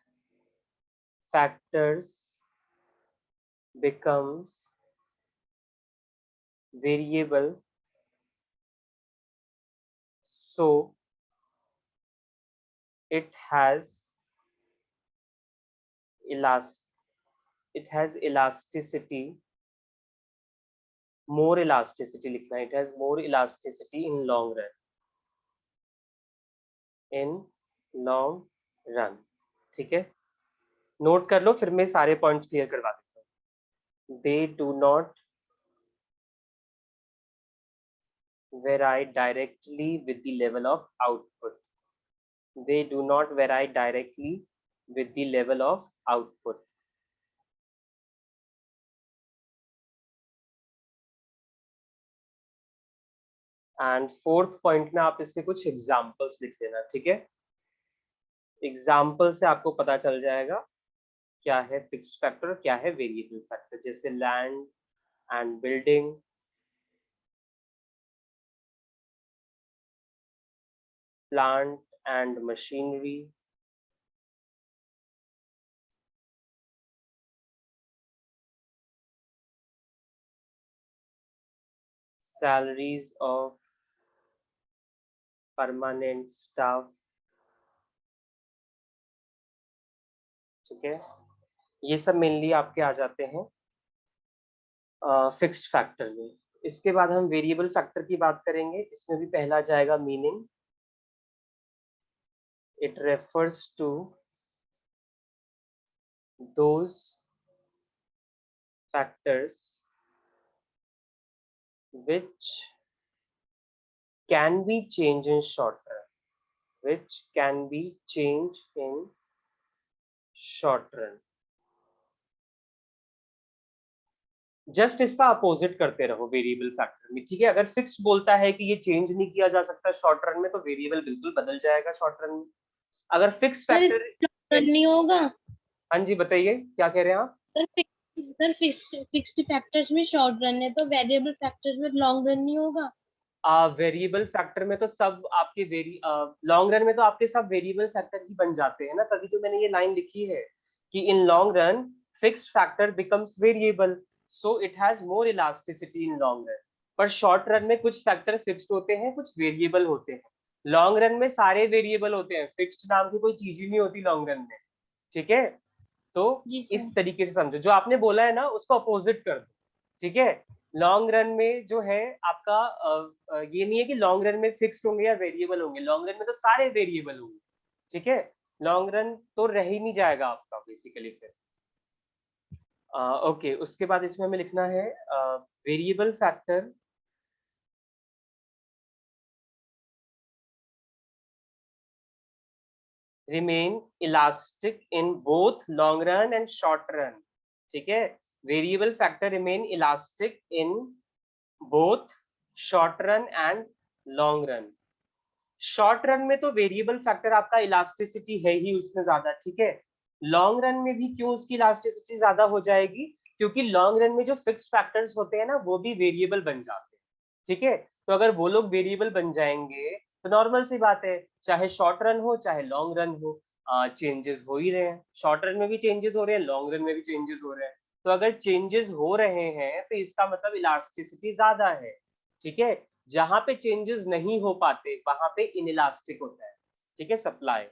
factors becomes variable, so it has it has elasticity, more elasticity लिखना है, it has more elasticity in long run, in long run, ठीक है। Note कर लो फिर मैं सारे points clear करवा देता हूँ। they do not vary directly with the level of output, they do not vary directly with the level of output, and fourth point में आप इसके कुछ एग्जाम्पल्स लिख लेना, ठीक है। एग्जाम्पल से आपको पता चल जाएगा क्या है फिक्स्ड फैक्टर और क्या है वेरिएबल फैक्टर, जैसे land and building, plant and machinery, salaries of permanent staff, ठीक है। ये सब मेनली आपके आ जाते हैं फिक्स्ड फैक्टर में। इसके बाद हम वेरिएबल फैक्टर की बात करेंगे। इसमें भी पहला जाएगा meaning. It refers to those factors which can be changed in short run, which can be changed in short run। Just इसका अपोजिट करते रहो वेरिएबल फैक्टर में, ठीक है। अगर फिक्स्ड बोलता है कि ये चेंज नहीं किया जा सकता शॉर्ट रन में, तो वेरिएबल बिल्कुल बदल जाएगा शॉर्ट रन में। अगर फिक्स फैक्टर नहीं होगा। हाँ जी बताइए, क्या कह रहे हैं आप? सर फिक्स्ड फैक्टर्स में शॉर्ट रन है, तो वेरिएबल फैक्टर्स में लॉन्ग रन नहीं होगा। वेरिएबल फैक्टर में तो सब आपके लॉन्ग रन में तो आपके सब वेरिएबल फैक्टर ही बन जाते हैं ना, तभी तो मैंने ये लाइन लिखी है कि इन long run fixed factor becomes variable, so it has more elasticity in long run. पर शॉर्ट रन में कुछ फैक्टर फिक्स्ड होते हैं, कुछ वेरिएबल होते हैं। लॉन्ग रन में सारे वेरिएबल होते हैं, फिक्स्ड नाम की कोई चीज ही नहीं होती लॉन्ग रन में, ठीक है। तो इस तरीके से समझो, जो आपने बोला है ना उसको अपोजिट कर दो, ठीक है। लॉन्ग रन में जो है आपका ये नहीं है कि लॉन्ग रन में फिक्स्ड होंगे या वेरिएबल होंगे, लॉन्ग रन में तो सारे वेरिएबल होंगे, ठीक है। लॉन्ग रन तो रह ही नहीं जाएगा आपका बेसिकली फिर। ओके, उसके बाद इसमें हमें लिखना है variable factor remain elastic in both long run and short run, ठीक है। Variable factor remain elastic in both short run and long run. Short run में तो वेरिएबल फैक्टर आपका इलास्टिसिटी है ही उसमें ज्यादा, ठीक है। लॉन्ग रन में भी क्यों उसकी इलास्टिसिटी ज्यादा हो जाएगी? क्योंकि लॉन्ग रन में जो फिक्स्ड फैक्टर्स होते हैं ना वो भी वेरिएबल बन जाते हैं, ठीक है। तो अगर वो लोग वेरिएबल बन जाएंगे तो नॉर्मल सी बात है, चाहे शॉर्ट रन हो चाहे लॉन्ग रन हो, चेंजेस हो ही रहे हैं। शॉर्ट रन में भी चेंजेस हो रहे हैं, लॉन्ग रन में भी चेंजेस हो रहे हैं। तो अगर चेंजेस हो रहे हैं तो इसका मतलब इलास्टिसिटी ज्यादा है, ठीक है। जहां पे चेंजेस नहीं हो पाते वहां पे इनइलास्टिक होता है, ठीक है, सप्लाई।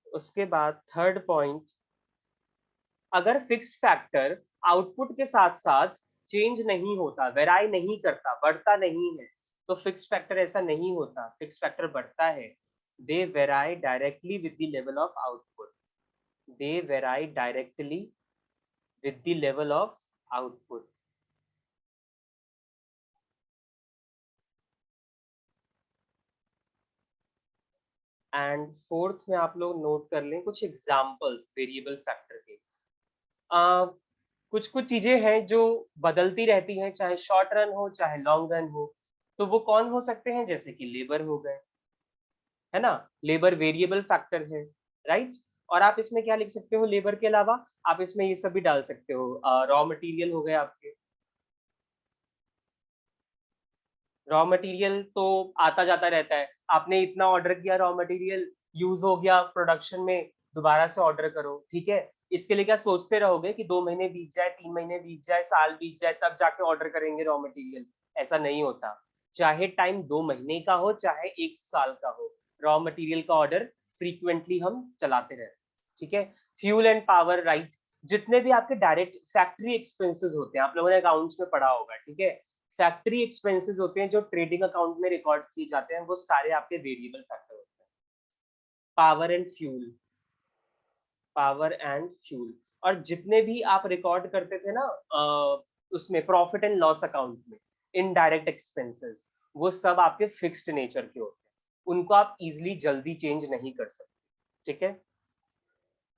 उसके बाद थर्ड पॉइंट, अगर फिक्स्ड फैक्टर आउटपुट के साथ साथ चेंज नहीं होता, वेराई नहीं करता, बढ़ता नहीं है, तो फिक्स्ड फैक्टर ऐसा नहीं होता, फिक्स्ड फैक्टर बढ़ता है। They vary directly with the level of output, they vary directly with the level of output. And fourth में आप लोग नोट कर लें कुछ एग्जांपल्स वेरिएबल फैक्टर के। कुछ कुछ चीजें हैं जो बदलती रहती हैं, चाहे शॉर्ट रन हो चाहे लॉन्ग रन हो। तो वो कौन हो सकते हैं? जैसे कि लेबर हो गए, है ना, लेबर वेरिएबल फैक्टर है, राइट। और आप इसमें क्या लिख सकते हो लेबर के अलावा? आप इसमें ये सब भी डाल सकते हो, रॉ मटेरियल हो गए आपके। रॉ मटेरियल तो आता जाता रहता है, आपने इतना ऑर्डर किया, रॉ मटेरियल यूज हो गया प्रोडक्शन में, दोबारा से ऑर्डर करो, ठीक है। इसके लिए क्या सोचते रहोगे कि 2 महीने बीत जाए, 3 महीने बीत जाए, साल बीत जाए तब जाके ऑर्डर करेंगे रॉ मटेरियल? ऐसा नहीं होता। चाहे टाइम 2 महीने का हो चाहे 1 साल का हो, रॉ मटेरियल का ऑर्डर फ्रीक्वेंटली हम चलाते रहे, ठीक है। Fuel and power, right. जितने भी आपके डायरेक्ट फैक्ट्री एक्सपेंसेस होते हैं, आप लोगों ने अकाउंट्स में पढ़ा होगा, ठीक है। फैक्ट्री एक्सपेंसेस होते हैं जो ट्रेडिंग अकाउंट में रिकॉर्ड किए जाते हैं, वो सारे आपके वेरिएबल फैक्टर होते हैं। Power and fuel, power and fuel. और जितने भी आप रिकॉर्ड करते थे ना उसमें प्रॉफिट एंड लॉस अकाउंट में, इनडायरेक्ट एक्सपेंसेस, वो सब आपके फिक्स्ड नेचर के होते हैं, उनको आप इजीली जल्दी चेंज नहीं कर सकते, ठीक है।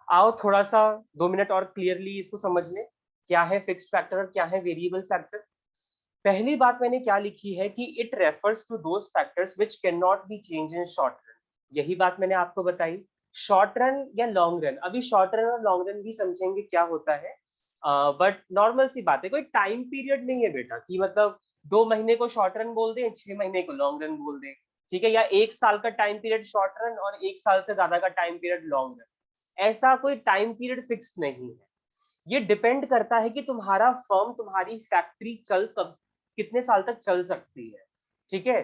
आओ थोड़ा सा 2 मिनट और क्लियरली इसको समझ लें, क्या है फिक्स्ड फैक्टर और क्या है वेरिएबल फैक्टर। पहली बात मैंने क्या लिखी है कि it refers to those factors which can not be change in short run. यही बात मैंने आपको बताई। शॉर्ट रन या लॉन्ग रन, अभी शॉर्ट रन और लॉन्ग रन भी समझेंगे क्या होता है, बट नॉर्मल सी बात है, कोई टाइम पीरियड नहीं है बेटा कि मतलब 2 महीने को शॉर्ट रन बोल दे, 6 महीने को लॉन्ग रन बोल दे, ठीक है, या 1 साल का टाइम पीरियड शॉर्ट रन और 1 साल से ज्यादा का टाइम पीरियड लॉन्ग रन। ऐसा कोई टाइम पीरियड फिक्स नहीं है। ये डिपेंड करता है कि तुम्हारा फर्म, तुम्हारी फैक्ट्री चल कब, कितने साल तक चल सकती है, ठीक है।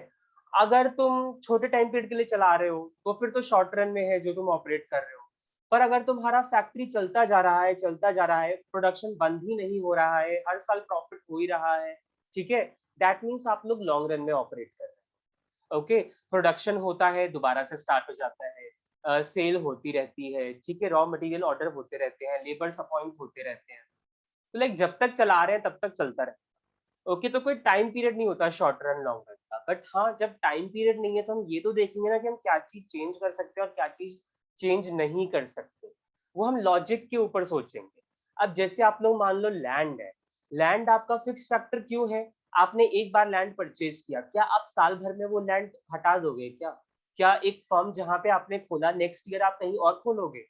अगर तुम छोटे टाइम पीरियड के लिए चला रहे हो तो फिर तो शॉर्ट रन में है जो तुम ऑपरेट कर रहे हो। पर अगर तुम्हारा फैक्ट्री चलता जा रहा है, चलता जा रहा है, प्रोडक्शन बंद ही नहीं हो रहा है, हर साल प्रॉफिट हो ही रहा है, ठीक है, दैट मीन्स आप लोग लॉन्ग रन में ऑपरेट कर रहे हैं। ओके, प्रोडक्शन होता है, दोबारा से स्टार्ट हो जाता है, सेल होती रहती है, ठीक है, रॉ मटेरियल ऑर्डर होते रहते हैं, लेबर्स अपॉइंट होते रहते हैं, तो लाइक जब तक चला रहे हैं तब तक चलता रहता है। ओके, तो कोई टाइम पीरियड नहीं होता शॉर्ट रन लॉन्ग रन का। बट हाँ, जब टाइम पीरियड नहीं है तो हम ये तो देखेंगे ना कि हम क्या चीज चेंज कर सकते हैं और क्या चीज चेंज नहीं कर सकते। वो हम लॉजिक के ऊपर सोचेंगे। अब जैसे आप लोग मान लो लैंड है, लैंड आपका फिक्स फैक्टर क्यों है? आपने एक बार लैंड परचेज किया, क्या आप साल भर में वो लैंड हटा दोगे क्या? क्या एक फर्म जहां पे आपने खोला, नेक्स्ट ईयर आप कहीं और खोलोगे?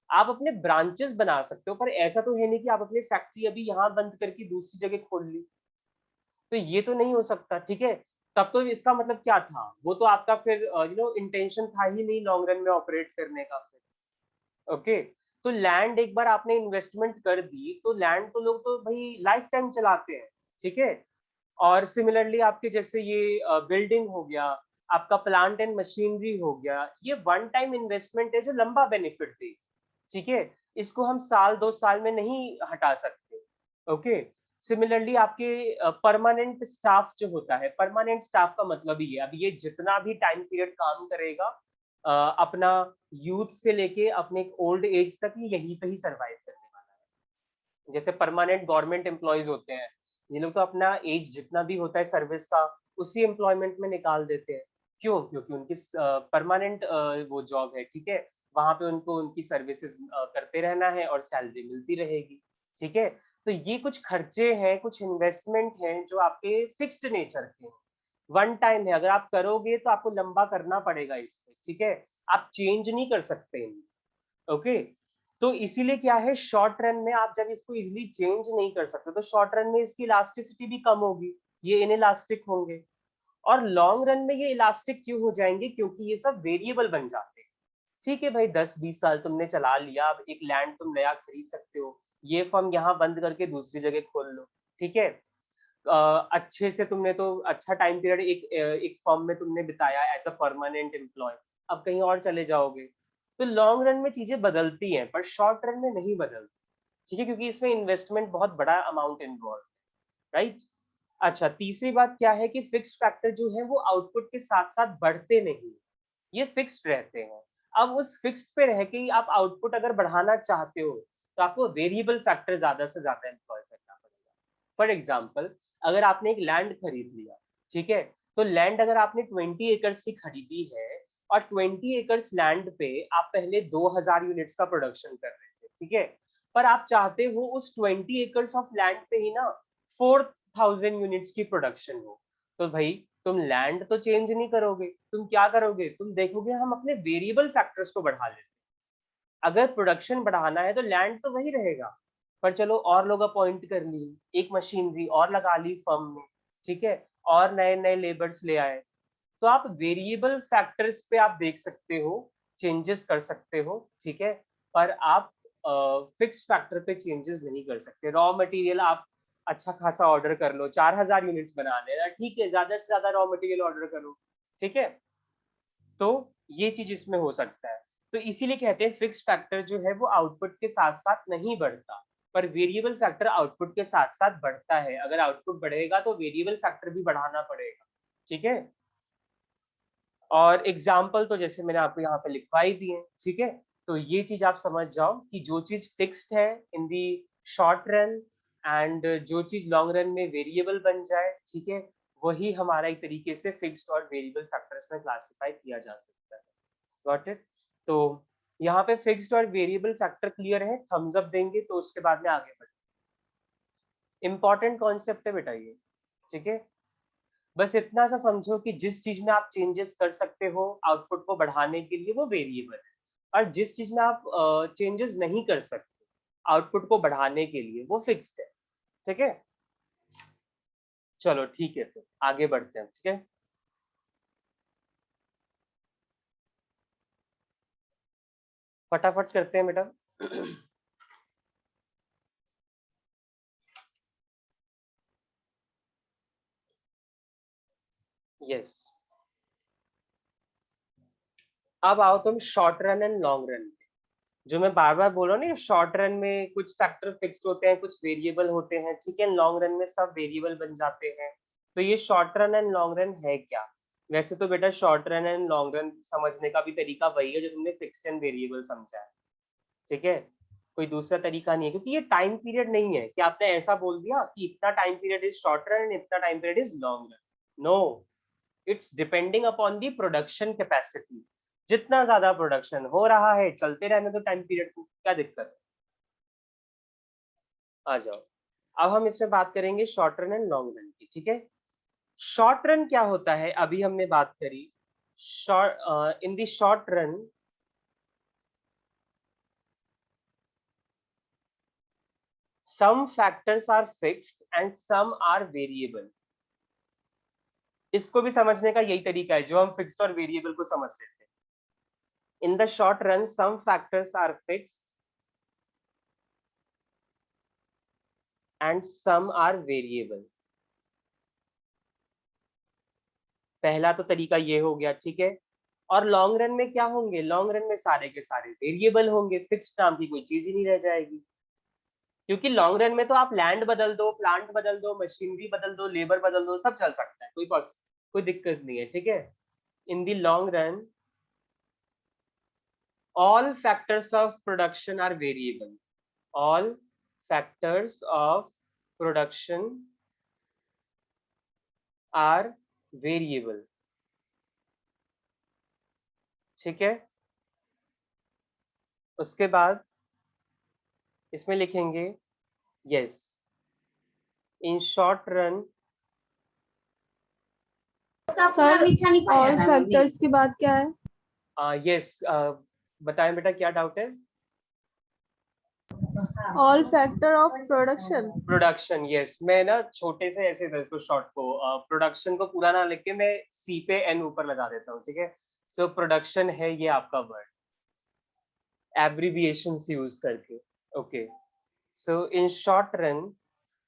आप अपने ब्रांचेस बना सकते हो, पर ऐसा तो है नहीं कि आप अपनी फैक्ट्री अभी यहाँ बंद करके दूसरी जगह खोल ली। तो ये तो नहीं हो सकता, ठीक है। तब तो इसका मतलब क्या था, वो तो आपका फिर इंटेंशन था ही नहीं लॉन्ग रन में ऑपरेट करने का फिर। ओके, तो लैंड एक बार आपने इन्वेस्टमेंट कर दी तो लैंड तो लोग तो भाई लाइफ टाइम चलाते हैं, ठीक है। और सिमिलरली आपके जैसे ये बिल्डिंग हो गया, आपका प्लांट एंड मशीनरी हो गया, ये वन टाइम इन्वेस्टमेंट है जो लंबा बेनिफिट दे, ठीक है। इसको हम साल 2 साल में नहीं हटा सकते। ओके, सिमिलरली आपके परमानेंट स्टाफ जो होता है, परमानेंट स्टाफ का मतलब ही है अब ये जितना भी टाइम पीरियड काम करेगा, अपना यूथ से लेके अपने एक ओल्ड एज तक ही यहीं पे ही सरवाइव करने वाला है। जैसे परमानेंट गवर्नमेंट एम्प्लॉयज होते हैं, ये लोग तो अपना एज जितना भी होता है सर्विस का उसी एम्प्लॉयमेंट में निकाल देते हैं। क्यों? क्योंकि उनकी परमानेंट वो जॉब है, ठीक है, वहां पे उनको उनकी सर्विसेज करते रहना है और सैलरी मिलती रहेगी, ठीक है। तो ये कुछ खर्चे हैं, कुछ इन्वेस्टमेंट हैं जो आपके फिक्स्ड नेचर के हैं, वन टाइम है, अगर आप करोगे तो आपको लंबा करना पड़ेगा इसमें, ठीक है, आप चेंज नहीं कर सकते। ओके, तो इसीलिए क्या है, शॉर्ट रन में आप जब इसको इजिली चेंज नहीं कर सकते तो शॉर्ट रन में इसकी इलास्टिसिटी भी कम होगी, ये इनइलास्टिक होंगे। और लॉन्ग रन में ये इलास्टिक क्यों हो जाएंगे? क्योंकि ये सब वेरिएबल बन जाते हैं। ठीक है भाई, 10-20 साल तुमने चला लिया, अब एक लैंड तुम नया खरीद सकते हो, ये फर्म यहाँ बंद करके दूसरी जगह खोल लो, ठीक है। अच्छे से तुमने तो अच्छा टाइम पीरियड एक फर्म में तुमने बिताया एज अ परमानेंट एम्प्लॉय, अब कहीं और चले जाओगे। तो लॉन्ग रन में चीजें बदलती हैं पर शॉर्ट रन में नहीं बदलती, ठीक है, क्योंकि इसमें इन्वेस्टमेंट बहुत बड़ा अमाउंट इन्वॉल्व, राइट। अच्छा, तीसरी बात क्या है कि फिक्स्ड फैक्टर जो है वो आउटपुट के साथ साथ बढ़ते नहीं, ये फिक्स्ड रहते हैं। अब उस फिक्स्ड पे रह के ही आप आउटपुट अगर बढ़ाना चाहते हो तो आपको वेरिएबल फैक्टर ज्यादा से ज्यादा एम्प्लॉय करना पड़ेगा। फॉर एग्जाम्पल, अगर आपने एक लैंड खरीद लिया, ठीक है, तो लैंड अगर आपने 20 एकर्स की खरीदी है और 20 एकर्स लैंड पे आप पहले 2000 यूनिट्स का प्रोडक्शन कर रहे थे, ठीक है, पर आप चाहते हो उस 20 एकर्स ऑफ लैंड पे ही ना 4000 यूनिट्स की प्रोडक्शन हो, तो भाई तुम लैंड तो चेंज नहीं करोगे, तुम क्या करोगे, तुम देखोगे हम अपने वेरिएबल फैक्टर्स को बढ़ा लेते। अगर प्रोडक्शन बढ़ाना है तो लैंड तो वही रहेगा, पर चलो और लोग अपॉइंट कर लिए, एक मशीनरी और लगा ली फर्म में, ठीक है, और नए नए लेबर्स ले आए। तो आप वेरिएबल फैक्टर्स पे आप देख सकते हो, चेंजेस कर सकते हो, ठीक है, पर आप फिक्स फैक्टर पे चेंजेस नहीं कर सकते। रॉ मटेरियल आप अच्छा खासा ऑर्डर कर लो, 4000 यूनिट्स बना लेना, ठीक है, ज्यादा से ज्यादा रॉ मटेरियल ऑर्डर करो, ठीक है। तो ये चीज इसमें हो सकता है। तो इसीलिए कहते हैं फिक्स फैक्टर जो है वो आउटपुट के साथ साथ नहीं बढ़ता, पर वेरिएबल फैक्टर आउटपुट के साथ साथ बढ़ता है। अगर आउटपुट बढ़ेगा तो वेरिएबल फैक्टर भी बढ़ाना पड़ेगा, ठीक है। और एग्जाम्पल तो जैसे मैंने आपको यहाँ पे लिखवाई दिए, ठीक है। तो ये चीज आप समझ जाओ कि जो चीज फिक्स्ड है इन दी शॉर्ट रन एंड जो चीज लॉन्ग रन में वेरिएबल बन जाए, ठीक है, वही हमारा एक तरीके से फिक्स्ड और वेरिएबल फैक्टर्स में क्लासिफाई किया जा सकता है। Got it? तो यहाँ पे फिक्स्ड और वेरिएबल फैक्टर क्लियर है, थम्स अप देंगे तो उसके बाद में आगे बढ़े। इंपॉर्टेंट कॉन्सेप्ट है बेटा ये। ठीक है, बस इतना सा समझो कि जिस चीज में आप चेंजेस कर सकते हो आउटपुट को बढ़ाने के लिए वो वेरिएबल है, और जिस चीज में आप चेंजेस नहीं कर सकते आउटपुट को बढ़ाने के लिए वो फिक्स्ड है। ठीक है, चलो ठीक है, फिर आगे बढ़ते हैं। ठीक है, फटाफट करते हैं बेटा। यस, अब आओ तुम short run and long run. जो मैं बार बार बोल रहा हूँ ना, शॉर्ट रन में कुछ फैक्टर फिक्स्ड होते हैं, कुछ वेरिएबल होते हैं, ठीक है, लॉन्ग रन में सब वेरिएबल बन जाते हैं। तो ये short run and long run है क्या? वैसे तो बेटा short run and long run समझने का भी तरीका वही है जो तुमने फिक्स्ड एंड वेरिएबल समझा है। ठीक है, कोई दूसरा तरीका नहीं है, क्योंकि ये टाइम पीरियड नहीं है कि आपने ऐसा बोल दिया कि इतना time period is short run and इतना time period is long run. No, it's depending upon the production capacity. जितना ज्यादा प्रोडक्शन हो रहा है चलते रहने तो टाइम पीरियड को, क्या दिक्कत है? आ जाओ, अब हम इसमें बात करेंगे short run and long run की। ठीक है, शॉर्ट रन क्या होता है अभी हमने बात करी। Short in the short run some factors are fixed and some are variable। इसको भी समझने का यही तरीका है जो हम फिक्स्ड और वेरिएबल को समझ लेते हैं। In the short run some factors are fixed and some are variable। पहला तो तरीका ये हो गया, ठीक है। और लॉन्ग रन में क्या होंगे? लॉन्ग रन में सारे के सारे वेरिएबल होंगे, फिक्स्ड नाम की कोई चीज ही नहीं रह जाएगी। क्योंकि लॉन्ग रन में तो आप लैंड बदल दो, प्लांट बदल दो, मशीनरी बदल दो, लेबर बदल दो, सब चल सकता है, कोई दिक्कत नहीं है। ठीक है, in the long run all factors of production are variable। all factors of production are variable। ठीक है, उसके बाद इसमें लिखेंगे yes in short run। Sir all factors की बात क्या है? yes, बताएं बेटा क्या डाउट है? All factor of production. Production, yes. मैं ना छोटे से ऐसे था इसको शॉर्ट को, प्रोडक्शन को पूरा ना लिख के मैं सी पे एन ऊपर लगा देता हूँ। ठीक है, सो प्रोडक्शन है ये आपका वर्ड, एब्रीविएशन यूज करके। ओके, सो इन शॉर्ट रन,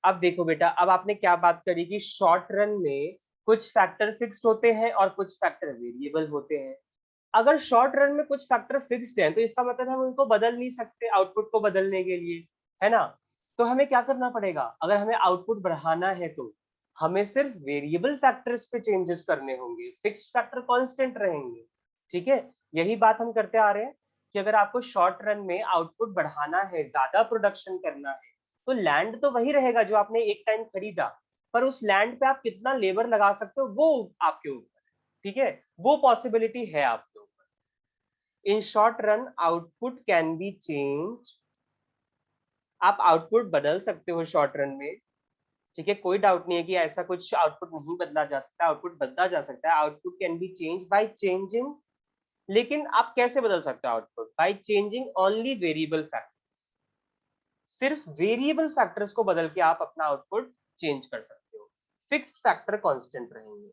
अब देखो बेटा, अब आपने क्या बात करी कि शॉर्ट रन में कुछ फैक्टर फिक्स्ड होते हैं और कुछ फैक्टर वेरिएबल होते हैं। अगर शॉर्ट रन में कुछ फैक्टर फिक्स्ड हैं तो इसका मतलब हम उनको बदल नहीं सकते आउटपुट को बदलने के लिए, है ना। तो हमें क्या करना पड़ेगा? अगर हमें आउटपुट बढ़ाना है तो हमें सिर्फ वेरिएबल फैक्टर्स पे चेंजेस करने होंगे, फिक्स्ड फैक्टर कांस्टेंट रहेंगे। ठीक है, यही बात हम करते आ रहे हैं कि अगर आपको शॉर्ट रन में आउटपुट बढ़ाना है, ज्यादा प्रोडक्शन करना है, तो लैंड तो वही रहेगा जो आपने एक टाइम खरीदा, पर उस लैंड पे आप कितना लेबर लगा सकते हो वो आपके ऊपर है। ठीक है, वो पॉसिबिलिटी है आपके ऊपर। इन short run output can be change. आप आउटपुट बदल सकते हो शॉर्ट रन में। ठीक है, कोई डाउट नहीं है कि ऐसा कुछ आउटपुट नहीं बदला जा सकता, आउटपुट बदला जा सकता है। Output can be change by changing, लेकिन आप कैसे बदल सकते हो output? Bye changing only variable factors. सिर्फ वेरिएबल फैक्टर्स को बदल के आप अपना आउटपुट चेंज कर सकते हो। फिक्स्ड फैक्टर कांस्टेंट रहेंगे,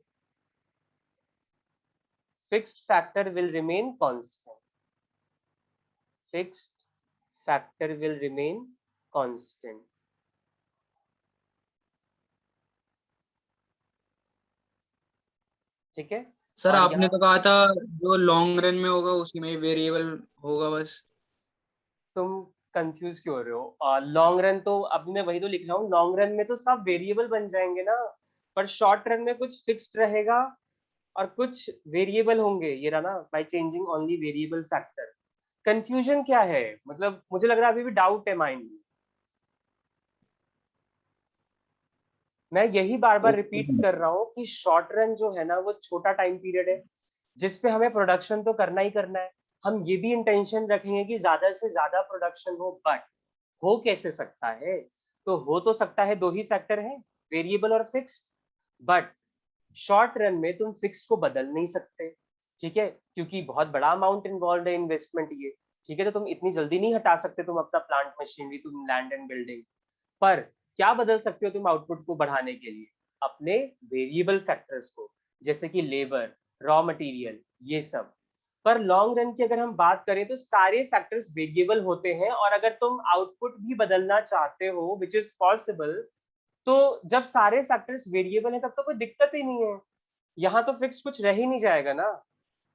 fixed factor will remain constant, fixed factor will remain constant. ठीक है, सर और आपने यहाँ तो कहा था जो लॉन्ग रन में होगा उसी में वेरिएबल होगा बस। तुम कंफ्यूज क्यों हो रहे हो? लॉन्ग रन तो अभी मैं वही तो लिख रहा हूँ, लॉन्ग रन में तो सब वेरिएबल बन जाएंगे ना, पर शॉर्ट रन में कुछ फिक्स्ड रहेगा और कुछ वेरिएबल होंगे। ये रहा ना, bye changing only variable factor. Confusion क्या है? मतलब मुझे लग रहा है अभी भी डाउट है माइंड में। मैं यही बार बार ओके रिपीट कर रहा हूँ कि शॉर्ट रन जो है ना वो छोटा टाइम पीरियड है जिसपे हमें प्रोडक्शन तो करना ही करना है। हम ये भी इंटेंशन रखेंगे कि ज्यादा से ज्यादा प्रोडक्शन हो, बट हो कैसे सकता है? तो हो तो सकता है दो ही फैक्टर है, वेरिएबल और फिक्स्ड। बट शॉर्ट रन में तुम फिक्स्ड को बदल नहीं सकते, ठीक है, क्योंकि बहुत बड़ा अमाउंट इन्वॉल्व है, इन्वेस्टमेंट ये, ठीक है, तो तुम इतनी जल्दी नहीं हटा सकते तुम अपना प्लांट मशीनरी, तुम लैंड एंड बिल्डिंग। पर क्या बदल सकते हो तुम आउटपुट को बढ़ाने के लिए? अपने वेरिएबल फैक्टर्स को, जैसे कि लेबर, रॉ मटेरियल, ये सब। पर लॉन्ग रन की अगर हम बात करें तो सारे फैक्टर्स वेरिएबल होते हैं, और अगर तुम आउटपुट भी बदलना चाहते हो विच इज पॉसिबल, तो जब सारे फैक्टर्स वेरिएबल हैं तब तो कोई दिक्कत ही नहीं है, यहाँ तो फिक्स कुछ रह ही नहीं जाएगा ना।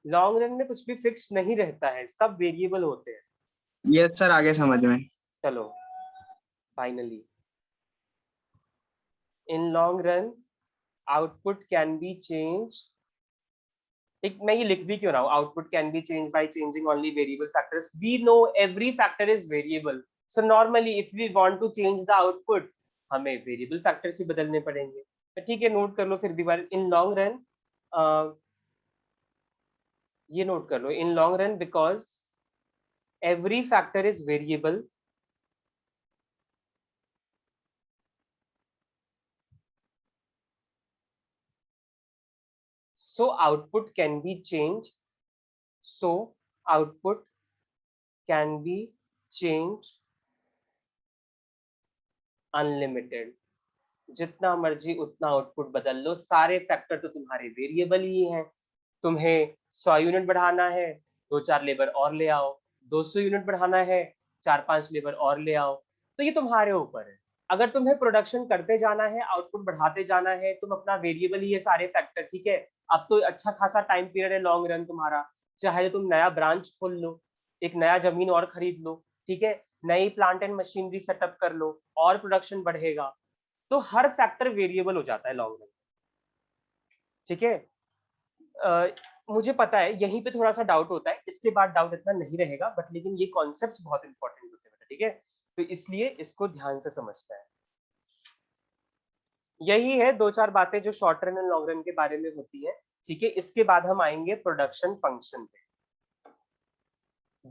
लॉन्ग रन में कुछ भी फिक्स नहीं रहता है, सब वेरिएबल होते हैं। यस सर, आगे समझ में। चलो finally, in long run output can be change, एक मैं ये लिख भी क्यों रहा हूँ, output can be change by changing only variable factors, we know every factor is variable, so normally if we want to change the output हमें variable factors ही बदलने पड़ेंगे। तो ठीक है, नोट कर लो फिर भी बार, इन लॉन्ग रन, ये नोट कर लो, in long run because every factor is variable, so output can be changed, so output can be changed unlimited, जितना मर्जी उतना आउटपुट बदल लो, सारे फैक्टर तो तुम्हारे वेरिएबल ही हैं। तुम्हें 100 यूनिट बढ़ाना है, 2-4 लेबर और ले आओ, 200 यूनिट बढ़ाना है, 4-5 लेबर और ले आओ, तो ये तुम्हारे ऊपर है। अगर तुम्हें प्रोडक्शन करते जाना है, आउटपुट बढ़ाते जाना है, तुम अपना वेरिएबल ही है सारे फैक्टर, ठीक है। अब तो अच्छा खासा टाइम पीरियड है लॉन्ग रन तुम्हारा, चाहे तुम नया ब्रांच खोल लो, एक नया जमीन और खरीद लो, ठीक है, नई प्लांट एंड मशीनरी सेटअप कर लो, और प्रोडक्शन बढ़ेगा, तो हर फैक्टर वेरिएबल हो जाता है लॉन्ग रन, ठीक है। मुझे पता है यहीं पे थोड़ा सा डाउट होता है, इसके बाद डाउट इतना नहीं रहेगा, बट लेकिन ये कॉन्सेप्ट्स बहुत इंपॉर्टेंट होते हैं, ठीक है, तो इसलिए इसको ध्यान से समझना है। यही है 2-4 बातें जो short run and long run के बारे में होती है, ठीक है। इसके बाद हम आएंगे प्रोडक्शन फंक्शन पे।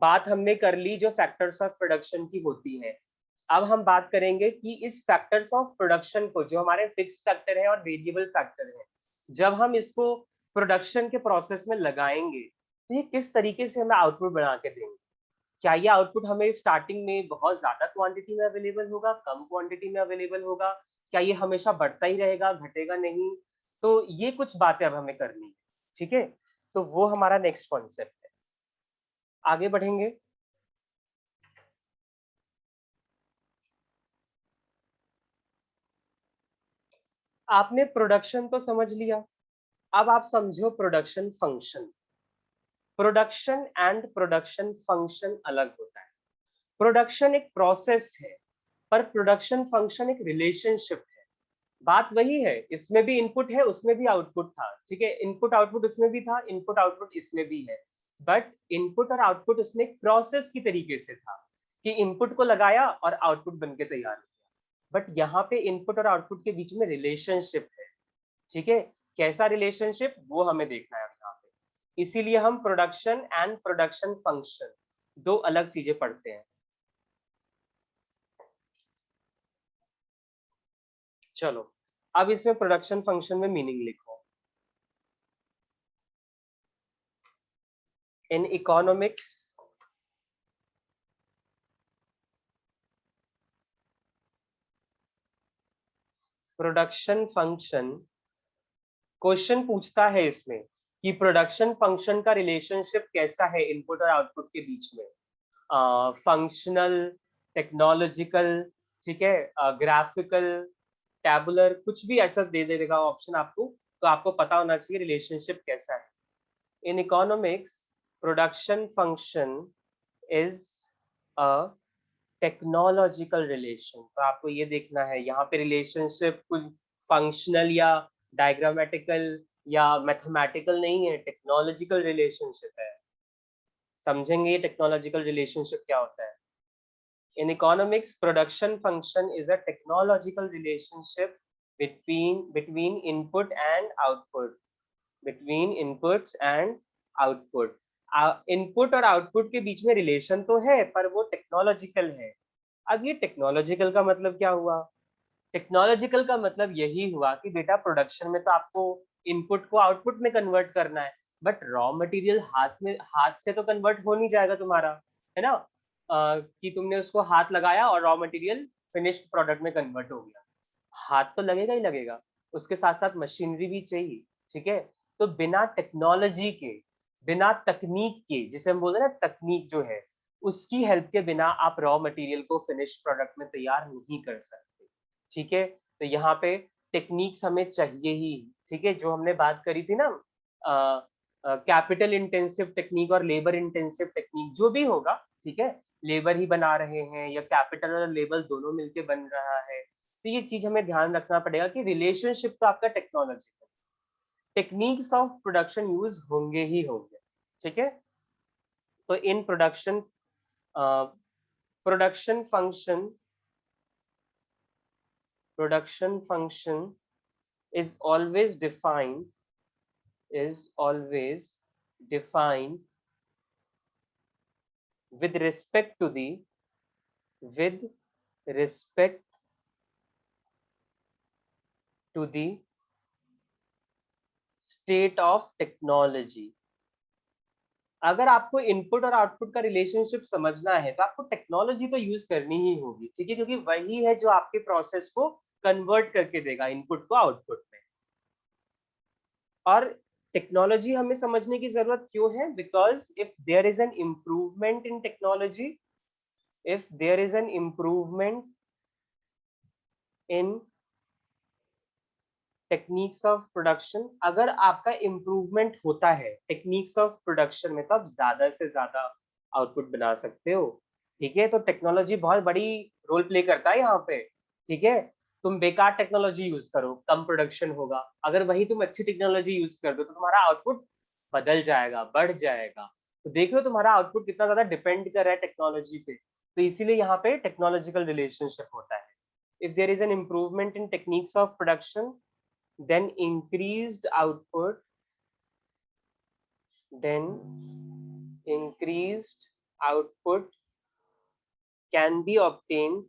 बात हमने कर ली जो फैक्टर्स ऑफ प्रोडक्शन की होती है, अब हम बात करेंगे कि इस फैक्टर्स ऑफ प्रोडक्शन को, जो हमारे फिक्स फैक्टर है और वेरिएबल फैक्टर है, जब हम इसको प्रोडक्शन के प्रोसेस में लगाएंगे तो ये किस तरीके से हमें आउटपुट बना के देंगे। क्या ये आउटपुट हमें स्टार्टिंग में बहुत ज्यादा क्वांटिटी में अवेलेबल होगा, कम क्वांटिटी में अवेलेबल होगा, क्या ये हमेशा बढ़ता ही रहेगा, घटेगा नहीं, तो ये कुछ बातें अब हमें करनी है, ठीक है। तो वो हमारा नेक्स्ट कॉन्सेप्ट है, आगे बढ़ेंगे। आपने प्रोडक्शन तो समझ लिया, अब आप समझो production function. Production and production function अलग होता है। प्रोडक्शन एक प्रोसेस है, पर प्रोडक्शन फंक्शन एक रिलेशनशिप है। बात वही है, इसमें भी इनपुट है, उसमें भी आउटपुट था, ठीक है, इनपुट आउटपुट उसमें भी था, इनपुट आउटपुट इसमें भी है, बट इनपुट और आउटपुट उसमें एक प्रोसेस की तरीके से था कि इनपुट को लगाया और आउटपुट बनके तैयार हो गया। बट यहाँ पे इनपुट और आउटपुट के बीच में रिलेशनशिप है, ठीक है, कैसा रिलेशनशिप वो हमें देखना है यहाँ पे। इसीलिए हम प्रोडक्शन एंड प्रोडक्शन फंक्शन दो अलग चीजें पढ़ते हैं। चलो अब इसमें प्रोडक्शन फंक्शन में मीनिंग लिखो। In economics production function, question पूछता है इसमें कि प्रोडक्शन फंक्शन का रिलेशनशिप कैसा है इनपुट और आउटपुट के बीच में, फंक्शनल, टेक्नोलॉजिकल, ठीक है, ग्राफिकल, टैबुलर, कुछ भी ऐसा दे देगा ऑप्शन आपको, तो आपको पता होना चाहिए रिलेशनशिप कैसा है। In economics production function is a technological relation, तो आपको ये देखना है यहाँ पे रिलेशनशिप कुछ फंक्शनल या डायग्रामेटिकल या मैथमेटिकल नहीं है, टेक्नोलॉजिकल रिलेशनशिप है। समझेंगे टेक्नोलॉजिकल रिलेशनशिप क्या होता है। In economics, production function is a technological relationship between input and output. Between inputs and output. Input और आउटपुट के बीच में रिलेशन तो है, पर वो टेक्नोलॉजिकल है। अब ये टेक्नोलॉजिकल का मतलब क्या हुआ? टेक्नोलॉजिकल का मतलब यही हुआ कि बेटा प्रोडक्शन में तो आपको इनपुट को आउटपुट में कन्वर्ट करना है, बट रॉ मटेरियल हाथ से तो कन्वर्ट हो नहीं जाएगा तुम्हारा, है ना। कि तुमने उसको हाथ लगाया और रॉ मटेरियल फिनिश्ड प्रोडक्ट में कन्वर्ट हो गया, हाथ तो लगेगा ही लगेगा, उसके साथ साथ मशीनरी भी चाहिए, ठीक है। तो बिना टेक्नोलॉजी के, बिना तकनीक के, जिसे हम बोलते हैं ना तकनीक जो है, उसकी हेल्प के बिना आप रॉ मटेरियल को फिनिश्ड प्रोडक्ट में तैयार नहीं कर सकते, ठीक है। तो यहाँ पे टेक्निक्स हमें चाहिए ही, ठीक है। जो हमने बात करी थी ना, कैपिटल इंटेंसिव टेक्निक और लेबर इंटेंसिव टेक्निक, जो भी होगा, ठीक है, लेबर ही बना रहे हैं या कैपिटल और लेबर दोनों मिलके बन रहा है, तो ये चीज हमें ध्यान रखना पड़ेगा कि रिलेशनशिप तो आपका टेक्नोलॉजी है, टेक्निक्स ऑफ प्रोडक्शन यूज होंगे ही होंगे, ठीक है। तो in production production function production function is always defined with respect to the with respect to the state of technology। अगर आपको इनपुट और आउटपुट का रिलेशनशिप समझना है तो आपको टेक्नोलॉजी तो यूज करनी ही होगी, ठीक है, क्योंकि वही है जो आपके प्रोसेस को कन्वर्ट करके देगा इनपुट को आउटपुट में। और टेक्नोलॉजी हमें समझने की जरूरत क्यों है? Because if there is an improvement in technology, if there is an improvement in techniques of production, अगर आपका इम्प्रूवमेंट होता है टेक्निक्स ऑफ प्रोडक्शन में, तो आप ज्यादा से ज्यादा आउटपुट बना सकते हो, ठीक है। तो टेक्नोलॉजी बहुत बड़ी रोल प्ले करता है यहाँ पे, ठीक है। तुम बेकार टेक्नोलॉजी यूज करो, कम प्रोडक्शन होगा, अगर वही तुम अच्छी टेक्नोलॉजी यूज कर दो तो तुम्हारा आउटपुट बदल जाएगा, बढ़ जाएगा। तो देख लो तुम्हारा आउटपुट कितना ज्यादा डिपेंड कर रहा है टेक्नोलॉजी पे, तो इसीलिए यहाँ पे टेक्नोलॉजिकल रिलेशनशिप होता है। If there is an improvement in techniques of production, then increased output can be obtained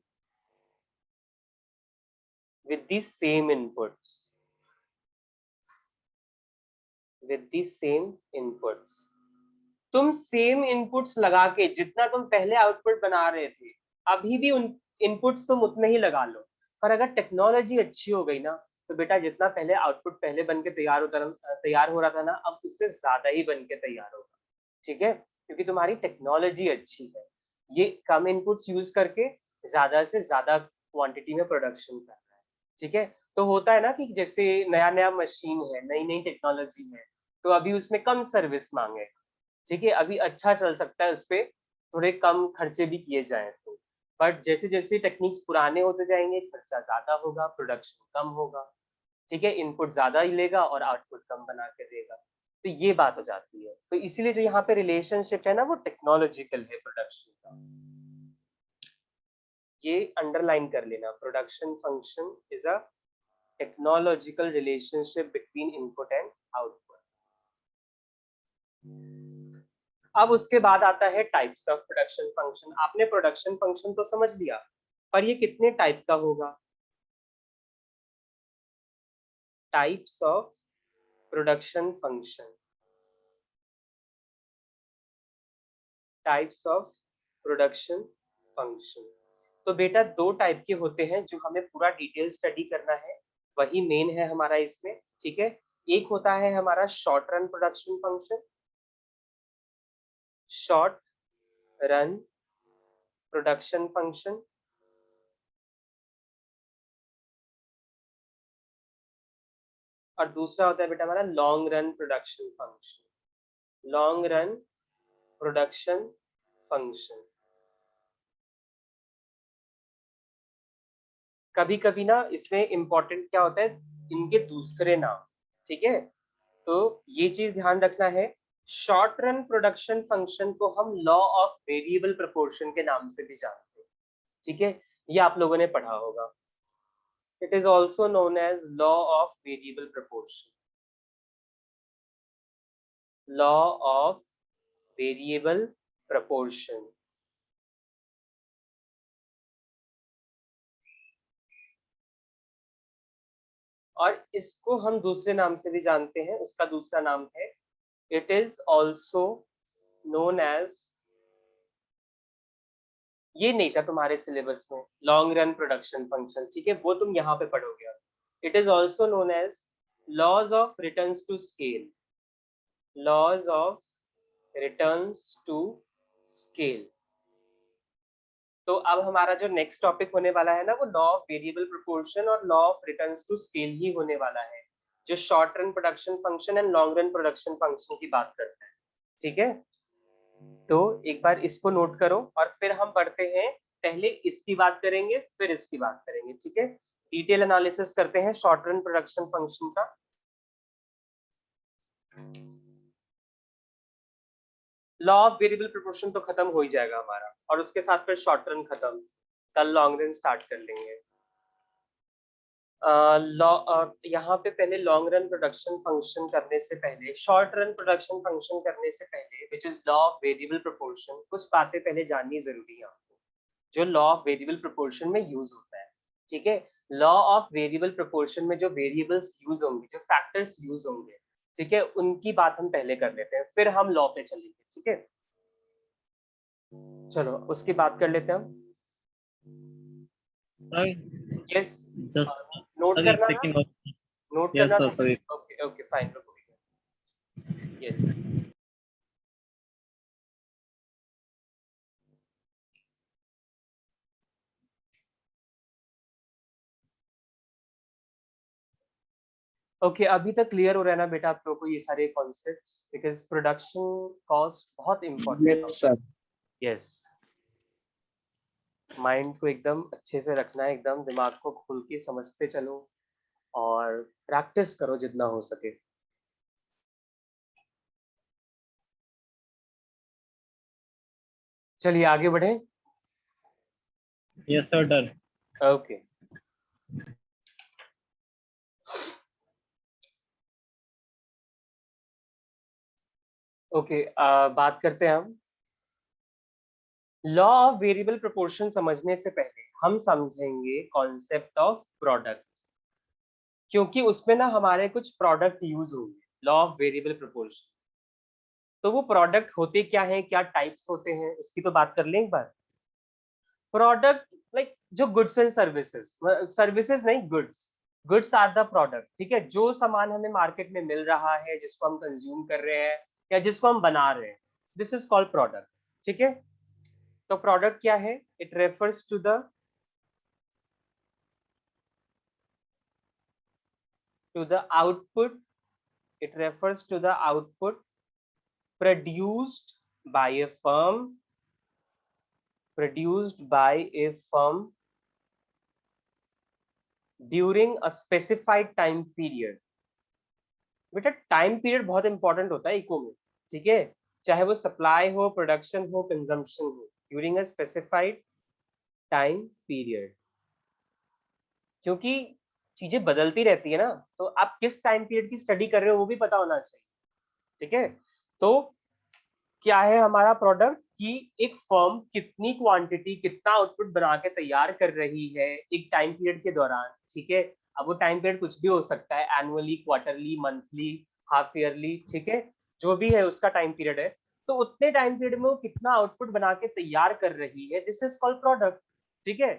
with the same inputs, तुम सेम इनपुट्स लगा के जितना तुम पहले आउटपुट बना रहे थे, अभी भी उन इनपुट्स तुम उतने ही लगा लो, पर अगर टेक्नोलॉजी अच्छी हो गई ना, तो बेटा जितना पहले आउटपुट पहले बन के तैयार हो रहा था ना, अब उससे ज्यादा ही बन के तैयार होगा, ठीक है, क्योंकि तुम्हारी टेक्नोलॉजी अच्छी है। ये कम इनपुट्स यूज करके ज्यादा से ज्यादा क्वांटिटी में प्रोडक्शन कर रहा है, ठीक है। तो होता है ना कि जैसे नया नया मशीन है, नई नई टेक्नोलॉजी है, तो अभी उसमें कम सर्विस मांगे, ठीक है, अभी अच्छा चल सकता है, उस पर थोड़े कम खर्चे भी किए जाए तो, बट जैसे जैसे टेक्निक्स पुराने होते जाएंगे, खर्चा ज्यादा होगा, प्रोडक्शन कम होगा, ठीक है, इनपुट ज्यादा ही लेगा और आउटपुट कम बना के देगा, तो ये बात हो जाती है। तो इसीलिए जो यहाँ पे रिलेशनशिप है ना, वो टेक्नोलॉजिकल है प्रोडक्शन का, ये अंडरलाइन कर लेना। Production function is a technological relationship between input and output. अब उसके बाद आता है टाइप्स ऑफ प्रोडक्शन फंक्शन। आपने प्रोडक्शन फंक्शन तो समझ लिया, पर ये कितने टाइप का होगा? Types of production function, types of production function. तो बेटा दो टाइप के होते हैं जो हमें पूरा डिटेल स्टडी करना है, वही मेन है हमारा इसमें, ठीक है। एक होता है हमारा short run production function, short run production function, और दूसरा होता है बेटा हमारा long run production function, long run production function. कभी कभी ना इसमें इंपॉर्टेंट क्या होता है, इनके दूसरे नाम, ठीक है। तो ये चीज ध्यान रखना है, शॉर्ट रन प्रोडक्शन फंक्शन को हम लॉ ऑफ वेरिएबल प्रोपोर्शन के नाम से भी जानते हैं, ठीक है, ये आप लोगों ने पढ़ा होगा। It is also known as law of variable proportion, law of variable proportion. और इसको हम दूसरे नाम से भी जानते हैं, उसका दूसरा नाम है, it is also known as, ये नहीं था तुम्हारे सिलेबस में, लॉन्ग रन प्रोडक्शन फंक्शन, ठीक है, वो तुम यहाँ पे पढ़ोगे। It is also known as laws of returns to scale, laws of returns to scale. तो अब हमारा जो नेक्स्ट टॉपिक होने वाला है ना, वो लॉ ऑफ वेरिएबल प्रोपोर्शन और law of returns to scale ही होने वाला है, जो short run production function and long run production function की बात करता है, ठीक है। तो एक बार इसको नोट करो और फिर हम पढ़ते हैं, पहले इसकी बात करेंगे फिर इसकी बात करेंगे, ठीक है। डिटेल एनालिसिस करते हैं शॉर्ट रन प्रोडक्शन फंक्शन का। लॉ ऑफ वेरिएबल प्रोपोर्शन तो खत्म हो ही जाएगा हमारा, और उसके साथ फिर शॉर्ट रन खत्म, कल लॉन्ग रन स्टार्ट कर लेंगे। यहाँ पे पहले लॉन्ग रन प्रोडक्शन फंक्शन करने से पहले, शॉर्ट रन प्रोडक्शन फंक्शन करने से पहले, which is law of variable proportion, कुछ बातें पहले जाननी जरूरी है आपको, जो लॉ ऑफ वेरिएबल प्रोपोर्शन में यूज होता है, ठीक है। लॉ ऑफ वेरिएबल प्रोपोर्शन में जो वेरिएबल्स यूज होंगे, जो फैक्टर्स यूज होंगे, ठीक है, उनकी बात हम पहले कर लेते हैं, फिर हम लॉ पे चलेंगे, ठीक है। चलो उसकी बात कर लेते हैं हम। यस, नोट करना ना, नोट करना। Okay okay fine, yes. Okay अभी तक क्लियर हो रहा है ना बेटा आप लोगों को ये सारे कॉन्सेप्ट्स, बिकॉज प्रोडक्शन कॉस्ट बहुत इंपॉर्टेंट है। यस, माइंड को एकदम अच्छे से रखना है, एकदम दिमाग को खुल के समझते चलो और प्रैक्टिस करो जितना हो सके। चलिए आगे बढ़े। Yes sir, done. Okay okay, बात करते हैं हम। लॉ ऑफ वेरिएबल प्रोपोर्शन समझने से पहले हम समझेंगे कॉन्सेप्ट ऑफ प्रोडक्ट, क्योंकि उसमें ना हमारे कुछ प्रोडक्ट यूज होंगे लॉ ऑफ वेरिएबल प्रोपोर्शन। तो वो प्रोडक्ट होते क्या हैं, क्या टाइप्स होते हैं, उसकी तो बात कर लें एक बार। प्रोडक्ट लाइक जो गुड्स एंड सर्विसेज, सर्विसेज नहीं goods, goods are the product, ठीक है। जो सामान हमें मार्केट में मिल रहा है, जिसको हम कंज्यूम कर रहे हैं या जिसको हम बना रहे हैं, दिस इज कॉल्ड प्रोडक्ट, ठीक है। तो प्रोडक्ट क्या है, it refers to the output, it refers to the output produced by a firm, during a specified time period। बेटा टाइम पीरियड बहुत इंपॉर्टेंट होता है इको में, ठीक है, चाहे वो सप्लाई हो, प्रोडक्शन हो, कंजम्पशन हो, during a specified time period, क्योंकि चीजें बदलती रहती है ना, तो आप किस टाइम पीरियड की स्टडी कर रहे हो वो भी पता होना चाहिए, ठीक है। तो क्या है हमारा प्रोडक्ट, कि एक फर्म कितनी क्वांटिटी, कितना आउटपुट बना के तैयार कर रही है एक टाइम पीरियड के दौरान, ठीक है। अब वो टाइम पीरियड कुछ भी हो सकता है, annually, quarterly, monthly, half yearly, ठीक है, जो भी है उसका टाइम पीरियड है। तो उतने टाइम पीरियड में वो कितना आउटपुट बना के तैयार कर रही है, दिस इज कॉल्ड प्रोडक्ट, ठीक है।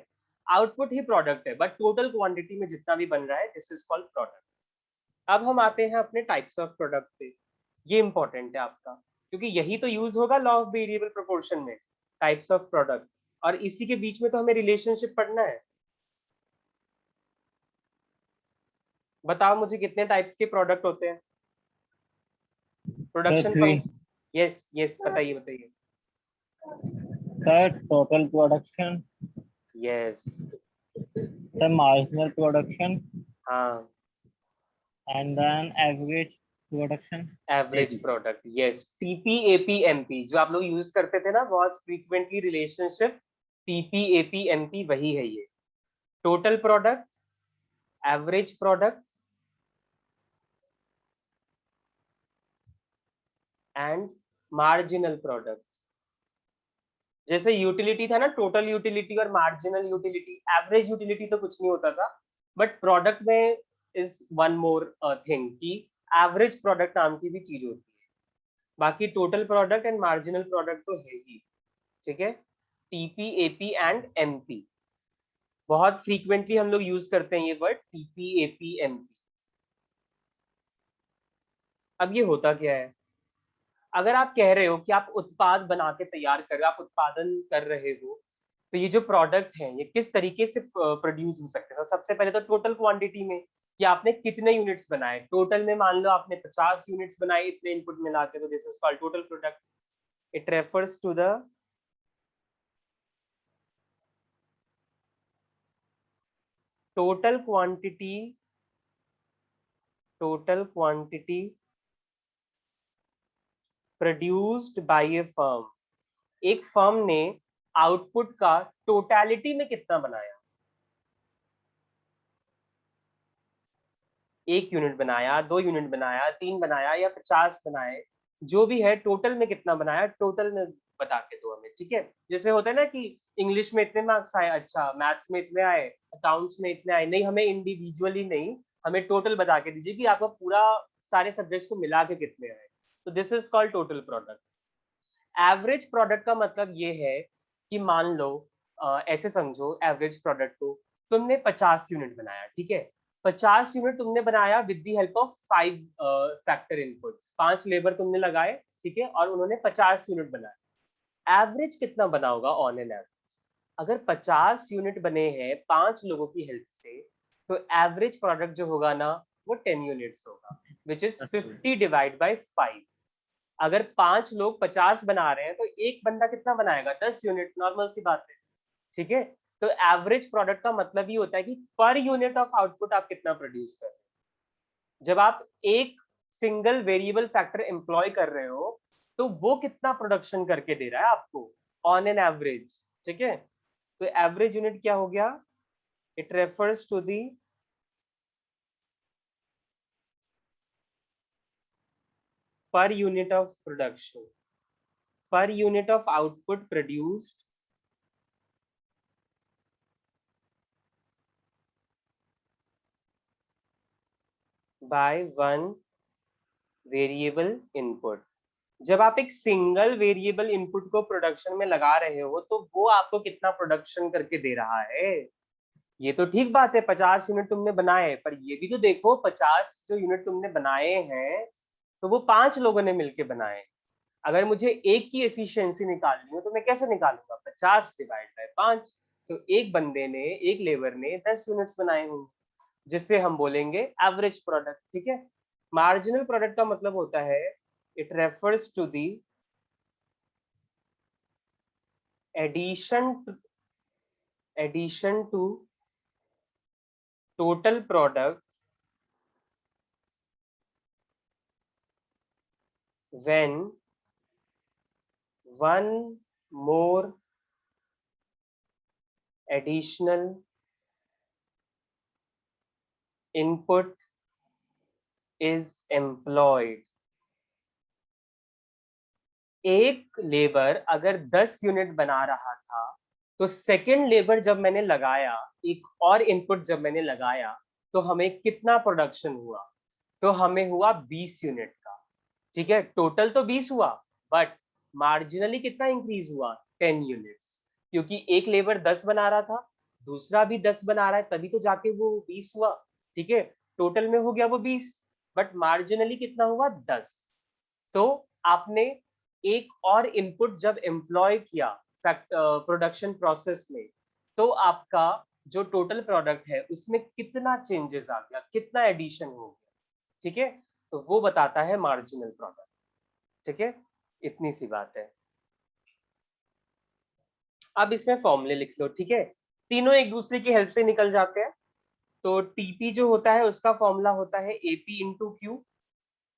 आउटपुट ही प्रोडक्ट है, बट टोटल क्वांटिटी में जितना भी बन रहा है, दिस इज कॉल्ड प्रोडक्ट। अब हम आते हैं अपने टाइप्स ऑफ प्रोडक्ट पे, ये इंपॉर्टेंट है आपका, क्योंकि यही तो यूज होगा लॉ ऑफ वेरिएबल प्रोपोर्शन में, टाइप्स ऑफ प्रोडक्ट, और इसी के बीच में तो हमें रिलेशनशिप पढ़ना है। बताओ मुझे कितने टाइप्स के प्रोडक्ट होते हैं प्रोडक्शन फंक्शन। यस यस, बताइए बताइए sir, total production, yes, sir marginal production, हाँ, and then average production, average product, yes, TP AP MP जो आप लोग यूज करते थे ना बहुत frequently, relationship TP AP MP, वही है ये। Total product, average product and marginal product. जैसे यूटिलिटी था ना, टोटल यूटिलिटी और मार्जिनल यूटिलिटी, एवरेज यूटिलिटी तो कुछ नहीं होता था, बट प्रोडक्ट में इज वन मोर थिंग कि एवरेज प्रोडक्ट नाम की भी चीज होती है, बाकी total product and marginal product तो है ही, ठीक है। टीपी, एपी एंड एमपी, बहुत फ्रीक्वेंटली हम लोग यूज करते हैं ये वर्ड टीपी, एपी, एमपी। अब ये होता क्या है, अगर आप कह रहे हो कि आप उत्पाद बना के तैयार कर रहे हो, आप उत्पादन कर रहे हो, तो ये जो प्रोडक्ट हैं ये किस तरीके से प्रोड्यूस हो सकते हैं। तो सबसे पहले तो टोटल क्वांटिटी में कि आपने कितने यूनिट्स बनाए, टोटल में मान लो आपने 50 यूनिट्स बनाए इतने इनपुट मिला के, तो this is called total product. It refers to the total quantity produced by a firm। एक फर्म ने आउटपुट का टोटलिटी में कितना बनाया, एक यूनिट बनाया, 2 यूनिट बनाया, 3 बनाया या 50 बनाए, जो भी है टोटल में कितना बनाया, टोटल में बता के दो हमें, ठीक है। जैसे होता है ना कि इंग्लिश में इतने मार्क्स आए, अच्छा मैथ्स में इतने आए, अकाउंट्स में इतने आए, नहीं हमें इंडिविजुअली नहीं, हमें टोटल बता के दीजिए कि आपका पूरा सारे सब्जेक्ट्स को मिला के कितने आए। तो this is called total product. Average product का मतलब ये है कि मान लो ऐसे समझो एवरेज प्रोडक्ट को, तुमने 50 यूनिट बनाया, ठीक है, 50 यूनिट तुमने बनाया with the help of 5 factor inputs, 5 labour तुमने लगाए, ठीक है, और उन्होंने 50 यूनिट बनाए। एवरेज कितना बना होगा ऑन एन एवरेज, अगर 50 यूनिट बने हैं 5 लोगों की हेल्प से, तो एवरेज प्रोडक्ट जो होगा ना वो 10 यूनिट्स होगा, विच इज 50 डिवाइड बाय 5। अगर 5 लोग 50 बना रहे हैं तो एक बंदा कितना बनाएगा, 10 यूनिट, नॉर्मल सी बात है, ठीक है। तो एवरेज प्रोडक्ट का मतलब ये होता है कि पर यूनिट ऑफ आउटपुट आप कितना प्रोड्यूस कर रहे हो। जब आप एक सिंगल वेरिएबल फैक्टर एम्प्लॉय कर रहे हो तो वो कितना प्रोडक्शन करके दे रहा है आपको ऑन एन एवरेज, ठीक है। तो एवरेज यूनिट क्या हो गया, it refers to the per unit of production, per unit of output produced by one variable input। जब आप एक सिंगल वेरिएबल इनपुट को प्रोडक्शन में लगा रहे हो तो वो आपको कितना प्रोडक्शन करके दे रहा है। ये तो ठीक बात है 50 यूनिट तुमने बनाए, पर ये भी तो देखो 50 जो यूनिट तुमने बनाए हैं तो वो 5 लोगों ने मिलके बनाए। अगर मुझे एक की एफिशिएंसी निकालनी हो तो मैं कैसे निकालूंगा, 50 डिवाइड बाय 5। तो एक बंदे ने, एक लेबर ने 10 यूनिट्स बनाए होंगे, जिससे हम बोलेंगे एवरेज प्रोडक्ट, ठीक है। मार्जिनल प्रोडक्ट का मतलब होता है it refers to the addition to total product when one more additional input is employed। एक लेबर अगर 10 यूनिट बना रहा था तो सेकेंड लेबर जब मैंने लगाया, एक और इनपुट जब मैंने लगाया, तो हमें कितना प्रोडक्शन हुआ, तो हमें हुआ 20 यूनिट का, ठीक है। टोटल तो 20 हुआ बट मार्जिनली कितना इंक्रीज हुआ, 10 यूनिट्स, क्योंकि एक लेबर 10 बना रहा था, दूसरा भी 10 बना रहा है, तभी तो जाके वो 20 हुआ, ठीक है। टोटल में हो गया वो 20 बट मार्जिनली कितना हुआ, 10। तो आपने एक और इनपुट जब एम्प्लॉय किया प्रोडक्शन प्रोसेस में, तो आपका जो टोटल प्रोडक्ट है उसमें कितना चेंजेस आ गया, कितना एडिशन हो गया, ठीक है। तो वो बताता है मार्जिनल प्रोडक्ट, ठीक है। इतनी सी बात है। अब इसमें फॉर्मूले लिख लो, ठीक है, तीनों एक दूसरे की हेल्प से निकल जाते हैं। तो टीपी जो होता है उसका फॉर्मूला होता है एपी इंटू क्यू,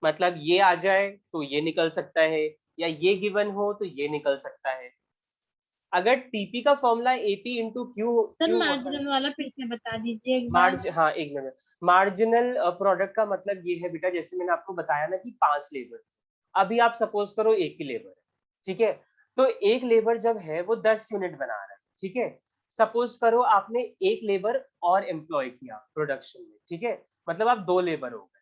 मतलब ये आ जाए तो ये निकल सकता है, या ये गिवन हो तो ये निकल सकता है। अगर टीपी का formula AP into Q sir Q marginal वाला फिर से बता दीजिए एक बार। हाँ एक मिनट, मार्जिनल प्रोडक्ट का मतलब ये है बेटा, जैसे मैंने आपको बताया ना कि 5 लेबर, अभी आप सपोज करो एक ही लेबर है, ठीक है। तो एक लेबर जब है वो 10 यूनिट बना रहा है, ठीक है। सपोज करो आपने एक लेबर और एम्प्लॉय किया प्रोडक्शन में, ठीक है, मतलब आप 2 लेबर हो गए।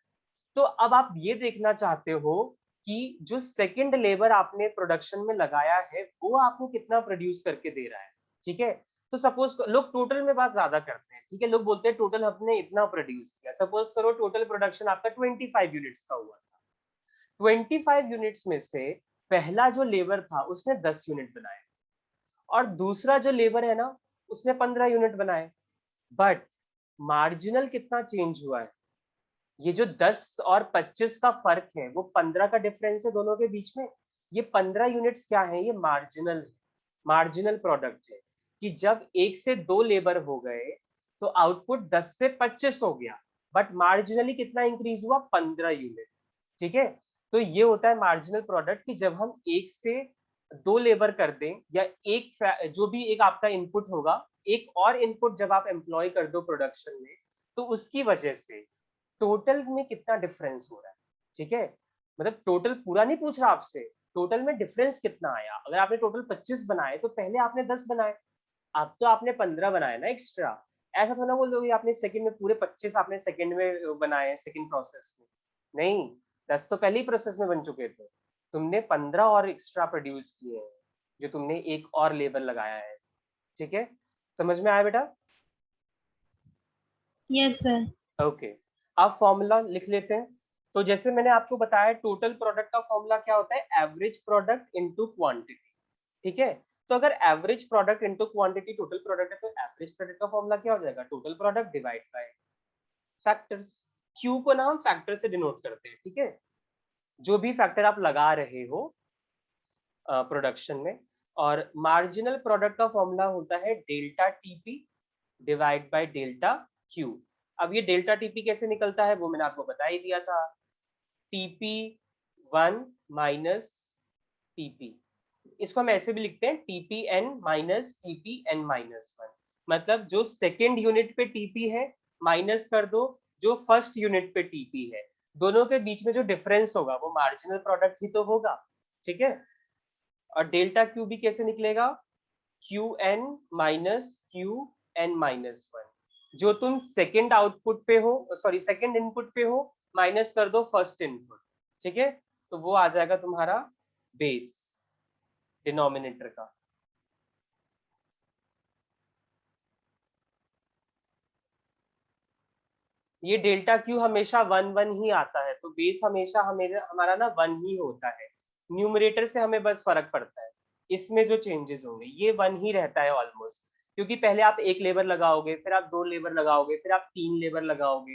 तो अब आप ये देखना चाहते हो कि जो सेकंड लेबर आपने प्रोडक्शन में लगाया है वो आपको कितना प्रोड्यूस करके दे रहा है, ठीक है। तो सपोज लोग टोटल में बात ज्यादा करते हैं, ठीक है, लोग बोलते हैं टोटल हमने इतना प्रोड्यूस किया। सपोज करो टोटल प्रोडक्शन आपका 25 यूनिट्स का हुआ था, 25 यूनिट्स में से पहला जो लेबर था उसने 10 यूनिट बनाए और दूसरा जो लेबर है ना उसने 15 यूनिट बनाए, बट मार्जिनल कितना चेंज हुआ है? ये जो 10 और 25 का फर्क है वो 15 का डिफरेंस है दोनों के बीच में। ये 15 यूनिट्स क्या है? ये मार्जिनल है, मार्जिनल प्रोडक्ट है कि जब 1 से 2 लेबर हो गए तो आउटपुट 10 से 25 हो गया, बट मार्जिनली कितना इंक्रीज हुआ? 15 यूनिट, ठीक है। तो ये होता है मार्जिनल प्रोडक्ट कि जब हम 1 से 2 लेबर कर दें या एक जो भी एक आपका इनपुट होगा, एक और इनपुट जब आप एम्प्लॉय कर दो प्रोडक्शन में, तो उसकी वजह से टोटल में कितना डिफरेंस हो रहा है, ठीक है। मतलब टोटल पूरा नहीं पूछ रहा आपसे, टोटल में डिफरेंस कितना आया। अगर आपने टोटल 25 बनाए तो पहले आपने 10 बनाए, अब तो आपने 15 बनाए ना एक्स्ट्रा। ऐसा थोड़ा बोलोगे आपने सेकंड में पूरे 25 आपने सेकंड में बनाए, सेकंड प्रोसेस में नहीं, 10 तो पहले ही प्रोसेस में बन चुके थे, तुमने 15 और एक्स्ट्रा प्रोड्यूस किए हैं जो तुमने एक और लेबर लगाया है, ठीक है। समझ में आया बेटा? Yes sir. ओके, अब फॉर्मूला लिख लेते हैं। तो जैसे मैंने आपको बताया टोटल प्रोडक्ट का फॉर्मूला क्या होता है? एवरेज प्रोडक्ट इनटू क्वांटिटी, ठीक है। तो अगर average product into quantity total product है तो एवरेज प्रोडक्ट का फॉर्मूला क्या हो जाएगा? Total product divide by factors. Q को ना हम फैक्टर से डिनोट करते हैं, ठीक है, जो भी फैक्टर आप लगा रहे हो प्रोडक्शन में। और मार्जिनल प्रोडक्ट का फॉर्मूला होता है delta TP divide by delta Q. अब ये डेल्टा टीपी कैसे निकलता है वो मैंने आपको बता ही दिया था, टीपी 1 माइनस टीपी। इसको हम ऐसे भी लिखते हैं TP N minus TP N minus 1। मतलब जो सेकेंड यूनिट पे टीपी है माइनस कर दो जो फर्स्ट यूनिट पे टीपी है, दोनों के बीच में जो डिफरेंस होगा वो मार्जिनल प्रोडक्ट ही तो होगा, ठीक है। और डेल्टा क्यू भी कैसे निकलेगा? Q N minus Q N minus 1। जो तुम सेकेंड आउटपुट पे हो, सॉरी सेकेंड इनपुट पे हो, माइनस कर दो फर्स्ट इनपुट, ठीक है। तो वो आ जाएगा तुम्हारा बेस डिनोमिनेटर का। ये डेल्टा क्यू हमेशा 1 1 ही आता है, तो बेस हमेशा हमारा ना 1 ही होता है। न्यूमरेटर से हमें बस फर्क पड़ता है, इसमें जो चेंजेस होंगे ये 1 ही रहता है ऑलमोस्ट, क्योंकि पहले आप एक लेबर लगाओगे, फिर आप 2 लेबर लगाओगे, फिर आप 3 लेबर लगाओगे।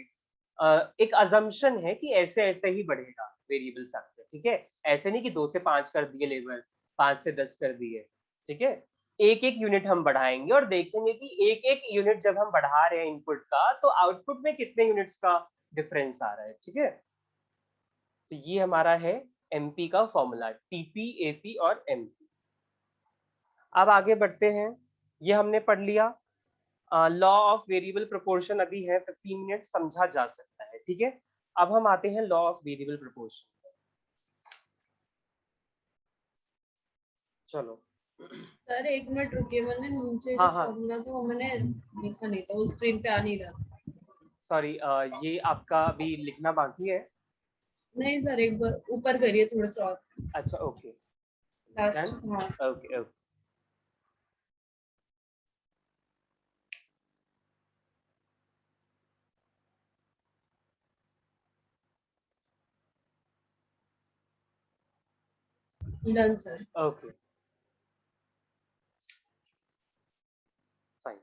एक अजम्पशन है कि ऐसे ऐसे ही बढ़ेगा वेरिएबल फैक्टर, ठीक है। ऐसे नहीं कि 2 से 5 कर दिए लेबर, 5 से 10 कर दिए, ठीक है। एक एक यूनिट हम बढ़ाएंगे और देखेंगे कि एक एक यूनिट जब हम बढ़ा रहे हैं इनपुट का तो आउटपुट में कितने यूनिट्स का डिफरेंस आ रहा है, ठीक है। तो ये हमारा है एमपी का फॉर्मूला, टीपी, एपी और एमपी। अब आगे बढ़ते हैं, ये हमने पढ़ लिया। लॉ ऑफ वेरिएबल प्रोपोर्शन अभी है 15 मिनट, समझा जा सकता है, ठीक है। अब हम आते हैं लॉ ऑफ वेरिएबल प्रोपोर्शन। चलो सर एक मिनट रुकिए, मैंने नीचे जो हाँ हाँ फॉर्मूला था वो मैंने लिखा नहीं था, वो स्क्रीन पे आ नहीं रहा था। सॉरी, ये आपका अभी लिखना बाकी है। नहीं सर, एक बार ऊपर करिए थोड़ा सा और, अच्छा ओके, लास्ट। डन, हाँ okay okay. Done sir. Okay fine,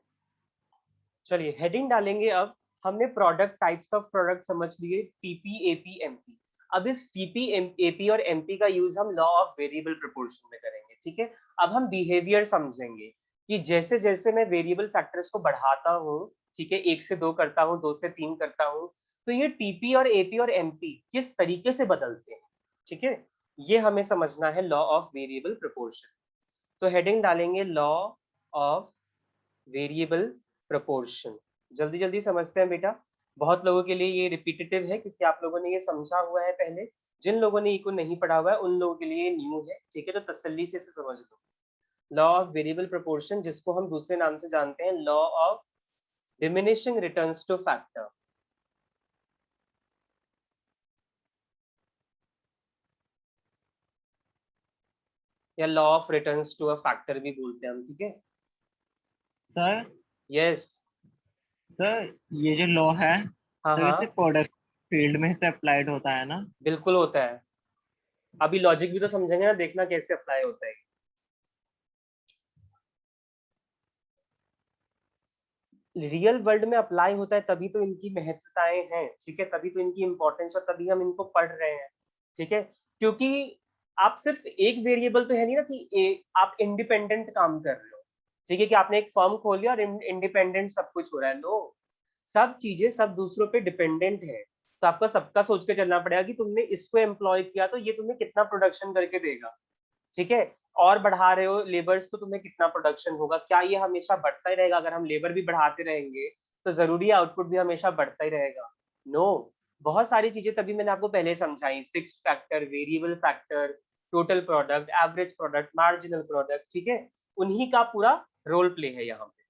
चलिए हेडिंग डालेंगे। अब हमने प्रोडक्ट टाइप्स ऑफ प्रोडक्ट समझ लिए, टीपी, एपी, एमपी। अब इस टीपी, एपी और एमपी का यूज हम लॉ ऑफ वेरिएबल प्रोपोर्शन में करेंगे, ठीक है। अब हम बिहेवियर समझेंगे कि जैसे जैसे मैं वेरिएबल फैक्टर्स को बढ़ाता हूँ, ठीक है, 1 से 2 करता हूँ, 2 से 3 करता हूँ, तो ये टीपी और एपी और एमपी किस तरीके से बदलते हैं, ठीक है। ये हमें समझना है लॉ ऑफ वेरिएबल प्रोपोर्शन। तो हेडिंग डालेंगे लॉ ऑफ वेरिएबल प्रोपोर्शन। जल्दी जल्दी समझते हैं बेटा, बहुत लोगों के लिए ये रिपीटेटिव है क्योंकि आप लोगों ने ये समझा हुआ है पहले। जिन लोगों ने इको नहीं पढ़ा हुआ है उन लोगों के लिए न्यू है, ठीक है। तो तसल्ली से इसे समझ लो। लॉ ऑफ वेरिएबल प्रोपोर्शन, जिसको हम दूसरे नाम से जानते हैं law of diminishing returns to factor. या law of returns to a factor भी बोलते हैं हम, ठीक है। Sir yes. सर ये जो लॉ है हाँ सर इसे हाँ प्रोडक्ट फील्ड में से अप्लाइड होता है ना? बिल्कुल होता है। अभी लॉजिक भी तो समझेंगे ना, देखना कैसे अप्लाई होता है। रियल वर्ल्ड में अप्लाई होता है तभी तो इनकी महत्वताएं हैं, ठीक है, तभी तो इनकी इंपॉर्टेंस और तभी हम इनको पढ़ रहे हैं, ठीक है। क्योंकि आप सिर्फ एक वेरिएबल तो है नहीं ना कि आप इंडिपेंडेंट काम कर रहे हो, ठीक है, कि आपने एक फर्म खोल लिया और इंडिपेंडेंट सब कुछ हो रहा है। नो, सब चीजें सब दूसरों पे डिपेंडेंट है। तो आपको सबका सोच के चलना पड़ेगा कि तुमने इसको एम्प्लॉय किया तो ये तुम्हें कितना प्रोडक्शन करके देगा, ठीक है। और बढ़ा रहे हो लेबर्स तो तुम्हें कितना प्रोडक्शन होगा, क्या ये हमेशा बढ़ता ही रहेगा? अगर हम लेबर भी बढ़ाते रहेंगे तो जरूरी आउटपुट भी हमेशा बढ़ता ही रहेगा? नो, बहुत सारी चीजें तभी मैंने आपको पहले समझाई, fixed factor, variable factor, total product, average product, marginal product, ठीक है, उन्हीं का पूरा रोल प्ले है यहाँ पे।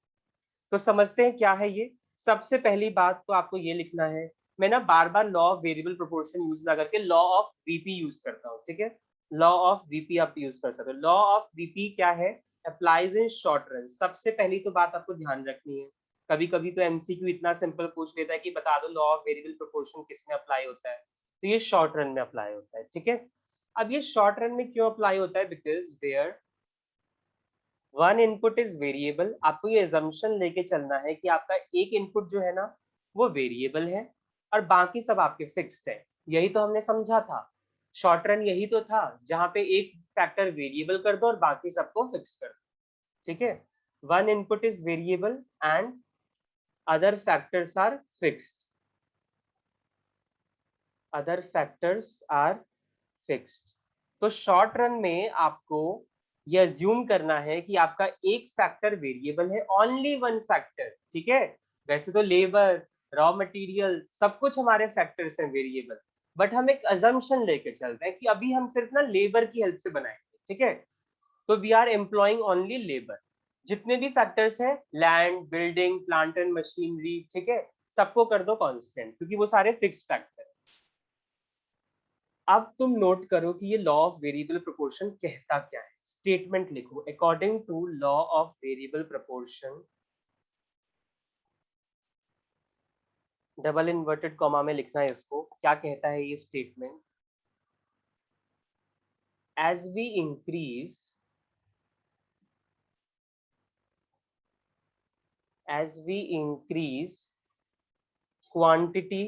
तो समझते हैं क्या है ये। सबसे पहली बात तो आपको ये लिखना है, मैं ना बार बार law of variable proportion use ना करके लॉ ऑफ वीपी यूज करता हूँ, ठीक है। लॉ ऑफ वीपी आप यूज कर सकते हो। लॉ ऑफ वीपी क्या है? अप्लाइज इन शॉर्ट रन। सबसे पहली तो बात आपको ध्यान रखनी है, कभी कभी तो एमसीक्यू इतना सिंपल पूछ लेता है कि बता दो लॉ ऑफ वेरिएबल प्रोपोर्शन किस में अप्लाई होता है, तो ये शॉर्ट रन में अप्लाई होता है, ठीक है। अब ये शॉर्ट रन में क्यों अप्लाई होता है? Because where one input is variable, आपको ये assumption लेके चलना है कि आपका एक इनपुट जो है ना वो वेरिएबल है और बाकी सब आपके फिक्स्ड है। यही तो हमने समझा था, शॉर्ट रन यही तो था, जहां पे एक फैक्टर वेरिएबल कर दो और बाकी सबको फिक्स्ड कर दो, ठीक है। One input is variable and other factors are fixed, other factors are fixed. तो शॉर्ट रन में आपको ये अज्यूम करना है कि आपका एक फैक्टर वेरिएबल है, ओनली वन फैक्टर, ठीक है। वैसे तो लेबर, रॉ मटेरियल, सब कुछ हमारे फैक्टर्स हैं वेरिएबल, बट हम एक अजम्पशन लेके चलते हैं कि अभी हम सिर्फ ना लेबर की हेल्प से बनाएंगे, ठीक है। तो we are employing only labour. जितने भी फैक्टर्स हैं, land, building, plant and machinery, ठीक है, सबको कर दो कांस्टेंट, क्योंकि वो सारे फिक्स्ड फैक्टर है। अब तुम नोट करो कि ये लॉ ऑफ वेरिएबल प्रोपोर्शन कहता क्या है। स्टेटमेंट लिखो, according to law of variable proportion, double inverted comma में लिखना है इसको। क्या कहता है ये statement? As we increase, as we increase quantity,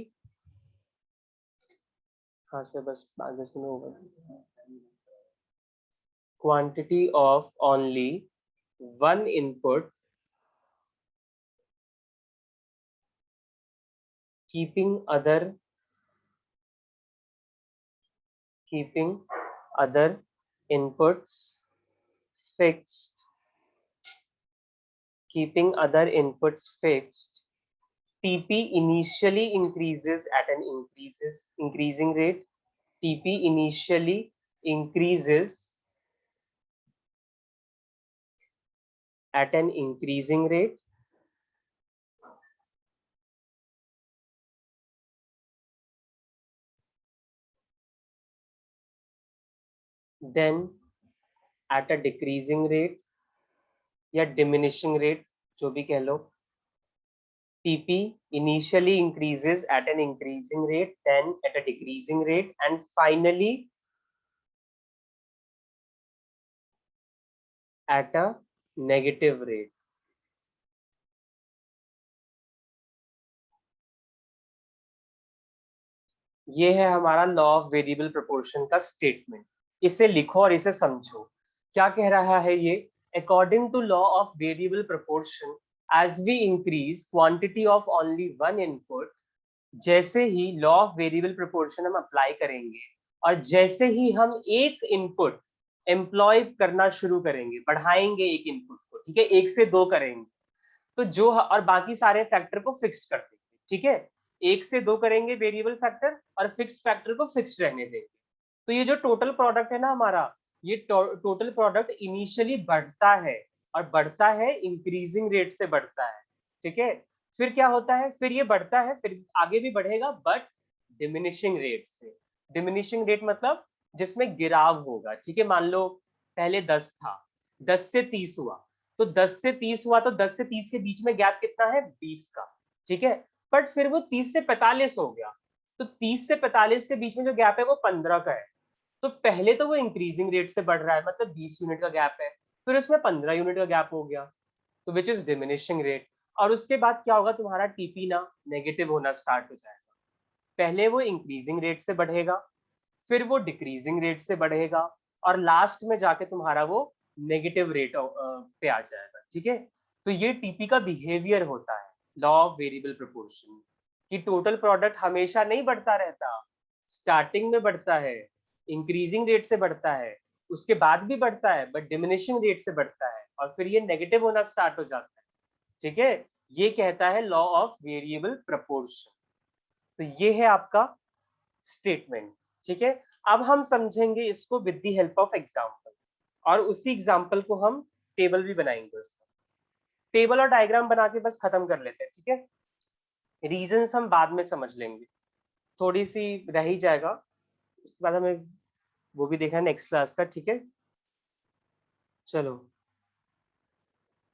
हाँ से बस 10 मिनट होगा, quantity of only one input, keeping other inputs fixed, keeping other inputs fixed. TP initially increases at an increasing rate. TP initially increases at an increasing rate. Then at a decreasing rate या diminishing rate, जो भी कह लो। TP initially increases at an increasing rate, then at a decreasing rate, and finally at a negative rate. ये है हमारा law of variable proportion का statement. इसे लिखो और इसे समझो। क्या कह रहा है ये? According to law of variable proportion, as we increase quantity of only one input, जैसे ही लॉ ऑफ वेरिएबल प्रोपोर्शन हम अप्लाई करेंगे और जैसे ही हम एक इनपुट एम्प्लॉय करना शुरू करेंगे, बढ़ाएंगे एक इनपुट को, ठीक है, 1 से 2 करेंगे, तो जो और बाकी सारे फैक्टर को फिक्स्ड कर देंगे, ठीक है। 1 से 2 करेंगे वेरिएबल फैक्टर और फिक्स्ड फैक्टर को फिक्स्ड रहने देंगे। तो ये जो टोटल प्रोडक्ट है ना हमारा, ये टोटल प्रोडक्ट इनिशियली बढ़ता है और बढ़ता है इंक्रीजिंग रेट से बढ़ता है, ठीक है। फिर क्या होता है? फिर ये बढ़ता है, फिर आगे भी बढ़ेगा, बट डिमिनिशिंग रेट से। डिमिनिशिंग रेट मतलब जिसमें गिराव होगा, ठीक है। मान लो पहले 10 था, 10 से 30 हुआ, तो 10 से 30 हुआ तो 10 से 30 के बीच में गैप कितना है? 20 का, ठीक है। बट फिर वो 30 से 45 हो गया, तो 30 से 45 के बीच में जो गैप है वो 15 का है। तो पहले तो वो इंक्रीजिंग रेट से बढ़ रहा है, मतलब 20 यूनिट का गैप है, फिर उसमें 15 यूनिट का गैप हो गया, तो विच इज डिमिनिशिंग रेट। और उसके बाद क्या होगा, तुम्हारा टीपी ना नेगेटिव होना स्टार्ट हो जाएगा। पहले वो इंक्रीजिंग रेट से बढ़ेगा, फिर वो डिक्रीजिंग रेट से बढ़ेगा, और लास्ट में जाके तुम्हारा वो नेगेटिव रेट पे आ जाएगा, ठीक है। तो ये टीपी का बिहेवियर होता है, लॉ ऑफ वेरिएबल प्रोपोर्शन, कि टोटल प्रोडक्ट हमेशा नहीं बढ़ता रहता, स्टार्टिंग में बढ़ता है, इंक्रीजिंग रेट से बढ़ता है, उसके बाद भी बढ़ता है बट डिमिनिशिंग रेट से बढ़ता है, और फिर ये नेगेटिव होना स्टार्ट हो जाता है, ठीक है। ये कहता है लॉ ऑफ वेरिएबल प्रोपोर्शन। तो ये है आपका स्टेटमेंट, ठीक है। अब हम समझेंगे इसको with the help of example, और उसी एग्जांपल को हम टेबल भी बनाएंगे उसमें। टेबल और डायग्राम बना के बस खत्म कर लेते हैं, ठीक है। रीजंस हम बाद में समझ लेंगे, थोड़ी सी रह ही जाएगा, उसके बाद हमें वो भी देखना है नेक्स्ट क्लास का, ठीक है। चलो,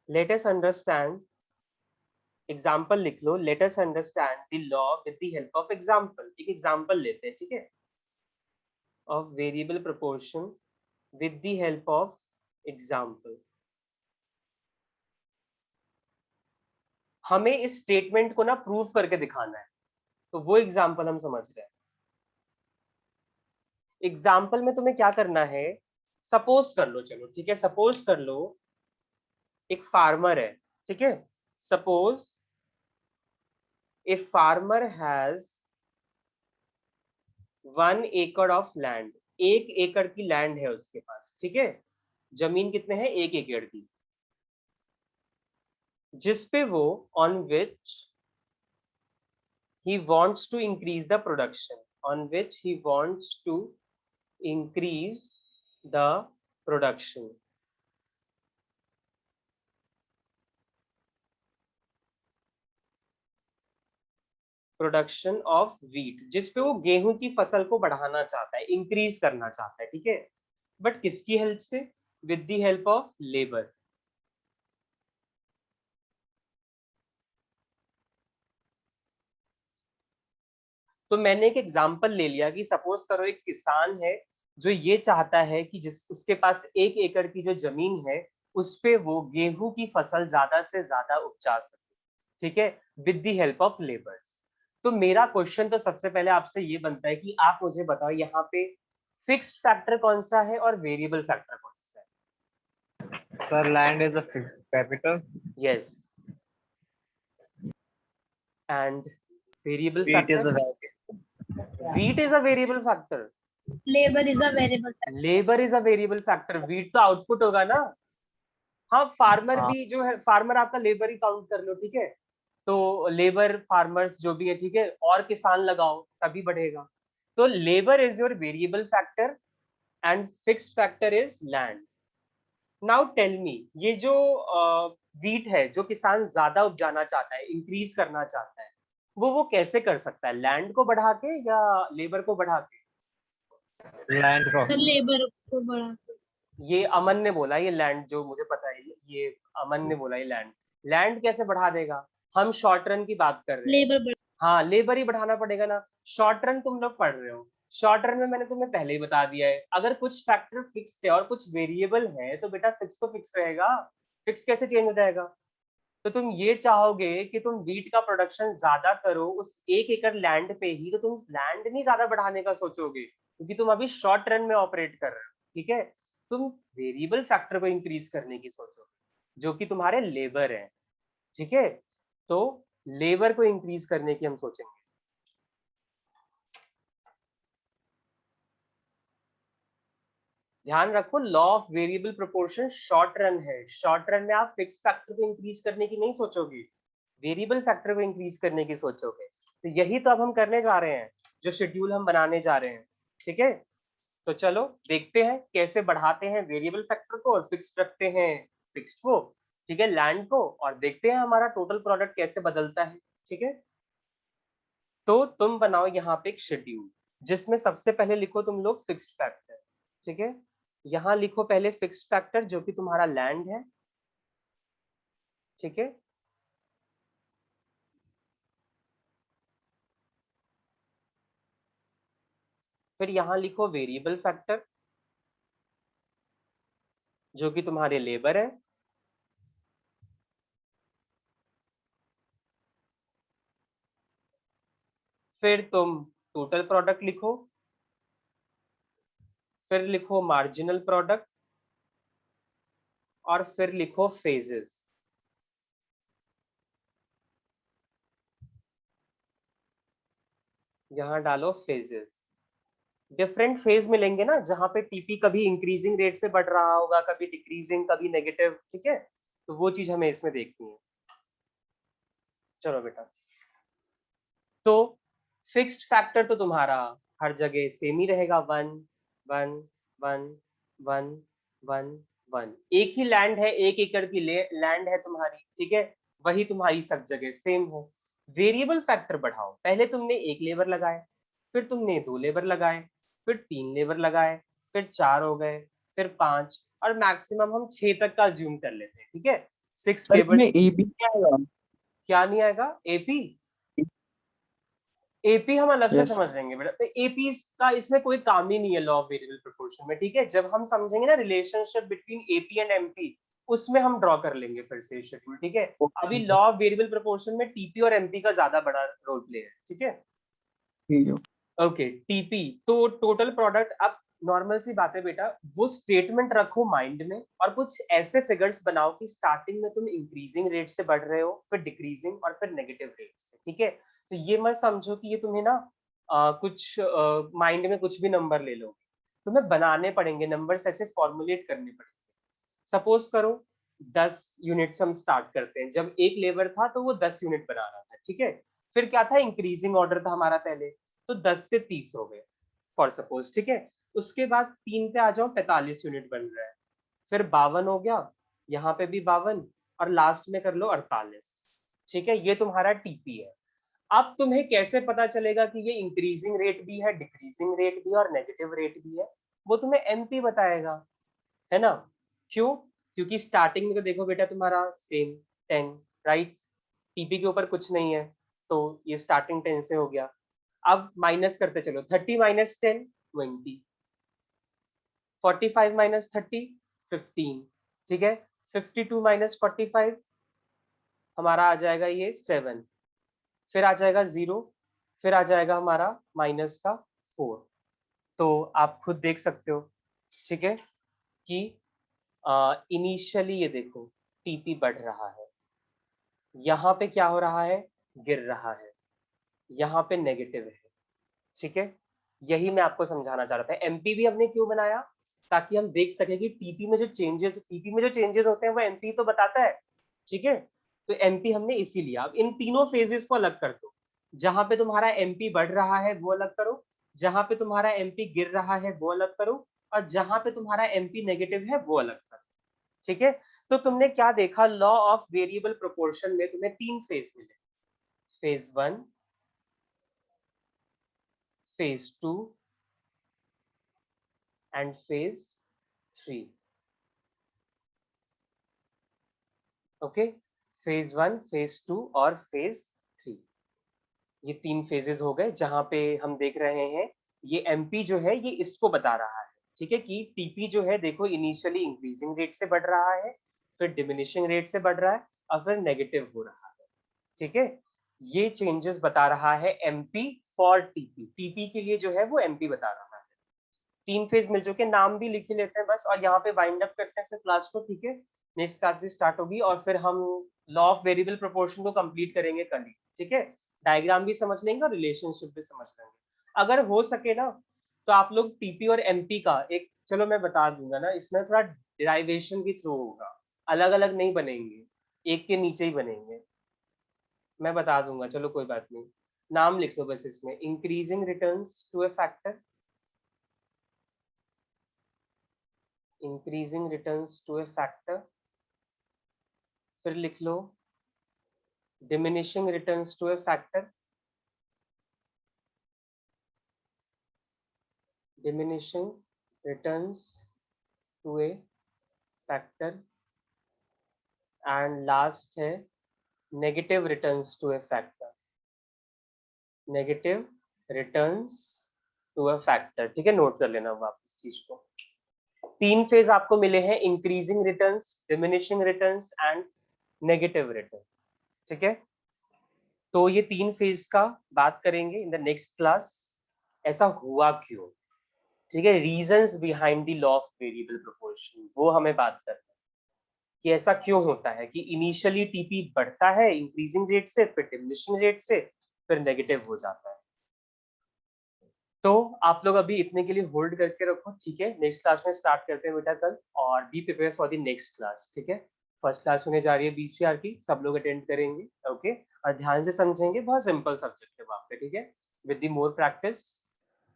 लेट अस अंडरस्टैंड, एग्जाम्पल लिख लो, let us understand the law with the help of example. एक एग्जाम्पल लेते हैं, ठीक है, of variable proportion with the help of example। हमें इस स्टेटमेंट को ना प्रूव करके दिखाना है, तो वो एग्जाम्पल हम समझ रहे हैं। एग्जाम्पल में तुम्हें क्या करना है, सपोज कर लो, चलो ठीक है, सपोज कर लो एक फार्मर है, ठीक है। सपोज ए फार्मर हैज 1 एकड़ ऑफ लैंड, 1 एकड़ की लैंड है उसके पास, ठीक है। जमीन कितने हैं? 1 एकड़ की, जिसपे वो on which he wants to increase the production, on which he wants to increase the production। Production of wheat, जिसपे वो गेहूं की फसल को बढ़ाना चाहता है, इंक्रीज करना चाहता है, ठीक है। बट किसकी हेल्प से? With the help of labour. तो मैंने एक एग्जांपल ले लिया कि सपोज करो एक किसान है जो ये चाहता है कि जिस उसके पास 1 एकड़ की जो जमीन है उस पे वो गेहूं की फसल ज्यादा से ज्यादा उपजा सके, ठीक है, with the help of labours. तो मेरा क्वेश्चन तो सबसे पहले आपसे ये बनता है कि आप मुझे बताओ यहाँ पे फिक्स्ड फैक्टर कौन सा है और वेरिएबल फैक्टर कौन सा है? Sir, land is a fixed capital. Yes, and variable Wheat is a factor? variable. Wheat is a variable factor, labour is a variable labour is a variable factor. Wheat तो output होगा ना। हाँ, farmer हाँ। भी जो है, farmer आपका labour ही count कर लो, ठीक है। तो लेबर फार्मर्स जो भी है, ठीक है, और किसान लगाओ तभी बढ़ेगा। तो labour is your variable factor and fixed factor is land. Now tell me, ये जो व्हीट है जो किसान ज्यादा उपजाना चाहता है, इंक्रीज करना चाहता है, वो कैसे कर सकता है? लैंड को बढ़ा के या लेबर को बढ़ा के? Land को। सर लेबर को बढ़ा ये अमन ने बोला, ये लैंड जो मुझे पता है, ये अमन ने बोला, ये लैंड। लैंड कैसे बढ़ा देगा? हम शॉर्ट रन की बात कर रहे हैं। लेबर हाँ, लेबर ही बढ़ाना पड़ेगा ना। शॉर्ट रन तुम लोग पढ़ रहे हो, शॉर्ट रन में मैंने तुम्हें पहले ही बता दिया है, अगर कुछ फैक्टर फिक्स्ड है और कुछ वेरिएबल है तो बेटा फिक्स तो फिक्स रहेगा, फिक्स कैसे चेंज हो जाएगा? तो तुम ये चाहोगे कि तुम व्हीट का प्रोडक्शन ज्यादा करो उस 1 एकड़ लैंड पे ही, तो तुम लैंड नहीं ज्यादा बढ़ाने का सोचोगे, क्योंकि तुम अभी शॉर्ट रन में ऑपरेट कर रहे हो, ठीक है। तुम वेरिएबल फैक्टर को इंक्रीज करने की सोचोगे जो कि तुम्हारे लेबर है, ठीक है। तो लेबर को इंक्रीज करने की हम सोचेंगे। ध्यान रखो, law of variable proportion short run है, शॉर्ट रन में आप फिक्स फैक्टर को इंक्रीज करने की नहीं सोचोगे, वेरिएबल फैक्टर को इंक्रीज करने की सोचोगे। तो यही तो अब हम करने जा रहे हैं, जो शेड्यूल हम बनाने जा रहे हैं, ठीक है। तो चलो देखते हैं कैसे बढ़ाते हैं वेरिएबल फैक्टर को और फिक्स्ड रखते हैं फिक्स्ड को, ठीक है, लैंड को, और देखते हैं हमारा टोटल प्रोडक्ट कैसे बदलता है, ठीक है। तो तुम बनाओ यहाँ पे एक शेड्यूल जिसमें सबसे पहले लिखो तुम लोग फिक्स्ड फैक्टर, ठीक है। यहां लिखो पहले फिक्स्ड फैक्टर जो कि तुम्हारा लैंड है, ठीक है। फिर यहां लिखो वेरिएबल फैक्टर जो कि तुम्हारे लेबर है, फिर तुम टोटल प्रोडक्ट लिखो, फिर लिखो मार्जिनल प्रोडक्ट, और फिर लिखो फेजेस। यहां डालो फेजेस। डिफरेंट फेज मिलेंगे ना, जहां पे टीपी कभी इंक्रीजिंग रेट से बढ़ रहा होगा, कभी डिक्रीजिंग, कभी नेगेटिव, ठीक है। तो वो चीज हमें इसमें देखनी है। चलो बेटा, तो फिक्स्ड फैक्टर तो तुम्हारा हर जगह सेम ही रहेगा, 1 1 1 1 1 1। एक ही लैंड है, 1 एकड़ की लैंड है तुम्हारी, ठीक है, वही तुम्हारी सब जगह सेम हो। वेरिएबल फैक्टर बढ़ाओ, पहले तुमने 1 लेबर लगाए, फिर तुमने 2 लेबर लगाए, फिर 3 लेबर लगाए, फिर 4 हो गए, फिर 5, और मैक्सिमम हम 6 तक का ज्यूम कर लेते हैं, ठीक है। 6 सर लेबर। इसमें ए बी क्या आएगा? क्या नहीं आएगा? एपी? एपी हम अलग से यस। समझ लेंगे बेटा, तो एपी का इसमें कोई काम ही नहीं है लॉ ऑफ वेरिएबल प्रोपोर्शन में, ठीक है। जब हम समझेंगे ना relationship between AP and MP, उसमें हम ड्रॉ कर लेंगे फिर से शेड्यूल, ठीक है। अभी लॉ ऑफ वेरिएबल प्रोपोर्शन में टीपी और एमपी का ज्यादा बड़ा रोल प्ले है, ठीक है। ठीक है। ओके, टीपी तो टोटल प्रोडक्ट। अब नॉर्मल सी बात है बेटा, वो स्टेटमेंट रखो माइंड में, और कुछ ऐसे फिगर्स बनाओ कि स्टार्टिंग में तुम इंक्रीजिंग रेट से बढ़ रहे हो, फिर डिक्रीजिंग, और फिर नेगेटिव रेट से, ठीक है। तो ये मत समझो कि ये तुम्हें ना कुछ माइंड में कुछ भी नंबर ले लो, तुम्हें बनाने पड़ेंगे नंबर्स, ऐसे फॉर्मुलेट करने पड़ेंगे। सपोज करो 10 यूनिट्स हम स्टार्ट करते हैं, जब 1 लेबर था तो वो 10 यूनिट बना रहा था, ठीक है। फिर क्या था, इंक्रीजिंग ऑर्डर था हमारा पहले, तो 10 से 30 हो गए फॉर सपोज, ठीक है। उसके बाद 3 पे आ जाओ, 45 यूनिट बन रहा है, फिर 52 हो गया, यहाँ पे भी 52, और लास्ट में कर लो 48, ठीक है। ये तुम्हारा टीपी है। अब तुम्हें कैसे पता चलेगा कि ये इंक्रीजिंग रेट भी है, डिक्रीजिंग रेट भी है, और नेगेटिव रेट भी है? वो तुम्हें एमपी बताएगा, है ना। क्यों? क्योंकि स्टार्टिंग में तो देखो बेटा तुम्हारा सेम 10, राइट। टीपी के ऊपर कुछ नहीं है, तो ये स्टार्टिंग 10 से हो गया। अब माइनस करते चलो, 30 माइनस 10 20, 45 माइनस 30 15, ठीक है। 52 माइनस 45 हमारा आ जाएगा ये 7, फिर आ जाएगा 0, फिर आ जाएगा हमारा माइनस का 4। तो आप खुद देख सकते हो, ठीक है, कि इनिशियली ये देखो टीपी बढ़ रहा है, यहाँ पे क्या हो रहा है, गिर रहा है, यहाँ पे नेगेटिव है, ठीक है। यही मैं आपको समझाना चाह रहा था। एमपी भी हमने क्यों बनाया, ताकि हम देख सके कि टीपी में जो चेंजेस होते हैं वो एमपी तो बताता है, ठीक है। तो एमपी हमने इसी लिया। अब इन तीनों फेजेस को अलग कर दो, जहां पे तुम्हारा एमपी बढ़ रहा है वो अलग करो, जहां पे तुम्हारा एमपी गिर रहा है वो अलग करो, और जहां पे तुम्हारा एमपी नेगेटिव है वो अलग करो, ठीक है। तो तुमने क्या देखा, लॉ ऑफ वेरिएबल प्रोपोर्शन में तुम्हें 3 फेज मिले, phase 1, phase 2 and phase 3। Okay, phase 1, phase 2 और फेज 3, ये 3 फेजेस हो गए, जहां पे हम देख रहे हैं ये एमपी जो है ये इसको बता रहा है, ठीक है, कि टीपी जो है देखो इनिशियली इंक्रीजिंग रेट से बढ़ रहा है, फिर डिमिनिशिंग रेट से बढ़ रहा है, और फिर नेगेटिव हो रहा है, ठीक है। ये चेंजेस बता रहा है एमपी फॉर टीपी, टीपी के लिए जो है वो एमपी बता रहा है। 3 फेज मिल चुके, नाम भी लिख ही लेते हैं बस, और यहाँ पे वाइंड अप करते हैं फिर क्लास को, ठीक है। नेक्स्ट क्लास भी स्टार्ट होगी, और फिर हम लॉ ऑफ वेरिएबल प्रोपोर्शन को कंप्लीट करेंगे कल ही, ठीक है। डायग्राम भी समझ लेंगे और रिलेशनशिप भी समझ लेंगे। अगर हो सके ना, तो आप लोग टीपी और एमपी का एक, चलो मैं बता दूंगा ना, इसमें थोड़ा डिराइवेशन के थ्रू होगा, अलग अलग नहीं बनेंगे, एक के नीचे ही बनेंगे, मैं बता दूंगा, चलो कोई बात नहीं। नाम लिख लो बस इसमें, increasing returns to a factor, increasing returns to a factor, फिर लिख लो diminishing returns to a factor, diminishing returns to a factor and last है negative returns to a factor, negative returns to a factor. ठीक है, note कर लेना वापस चीज को। 3 फेज आपको मिले हैं, increasing returns, diminishing returns and negative return. ठीक है, तो ये 3 फेज का बात करेंगे इन द नेक्स्ट क्लास। ऐसा हुआ क्यों, ठीक है, reasons behind the law of variable proportion, वो हमें बात करना है कि ऐसा क्यों होता है कि इनिशियली टीपी बढ़ता है इंक्रीजिंग रेट से, फिर डिमिनिशिंग रेट से, फिर नेगेटिव हो जाता है। तो आप लोग अभी इतने के लिए होल्ड करके रखो, ठीक है, नेक्स्ट क्लास में स्टार्ट करते हैं बेटा कल, और be prepare for the next class. ठीक है, फर्स्ट क्लास होने जा रही है बीसीआर की, सब लोग अटेंड करेंगे, ओके, और ध्यान से समझेंगे, बहुत सिंपल सब्जेक्ट है वहाँ पे। ठीक है, विद द मोर प्रैक्टिस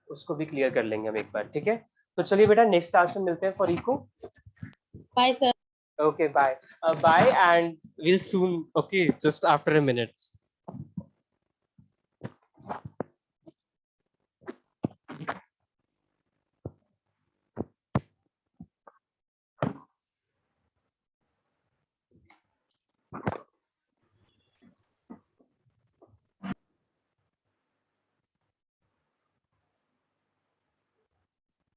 उसको भी क्लियर कर लेंगे हम एक बार। ठीक है, तो चलिए बेटा नेक्स्ट क्लास में मिलते हैं for eco. Bye sir. Okay, bye. Bye, and we'll soon. Okay, just after a minute.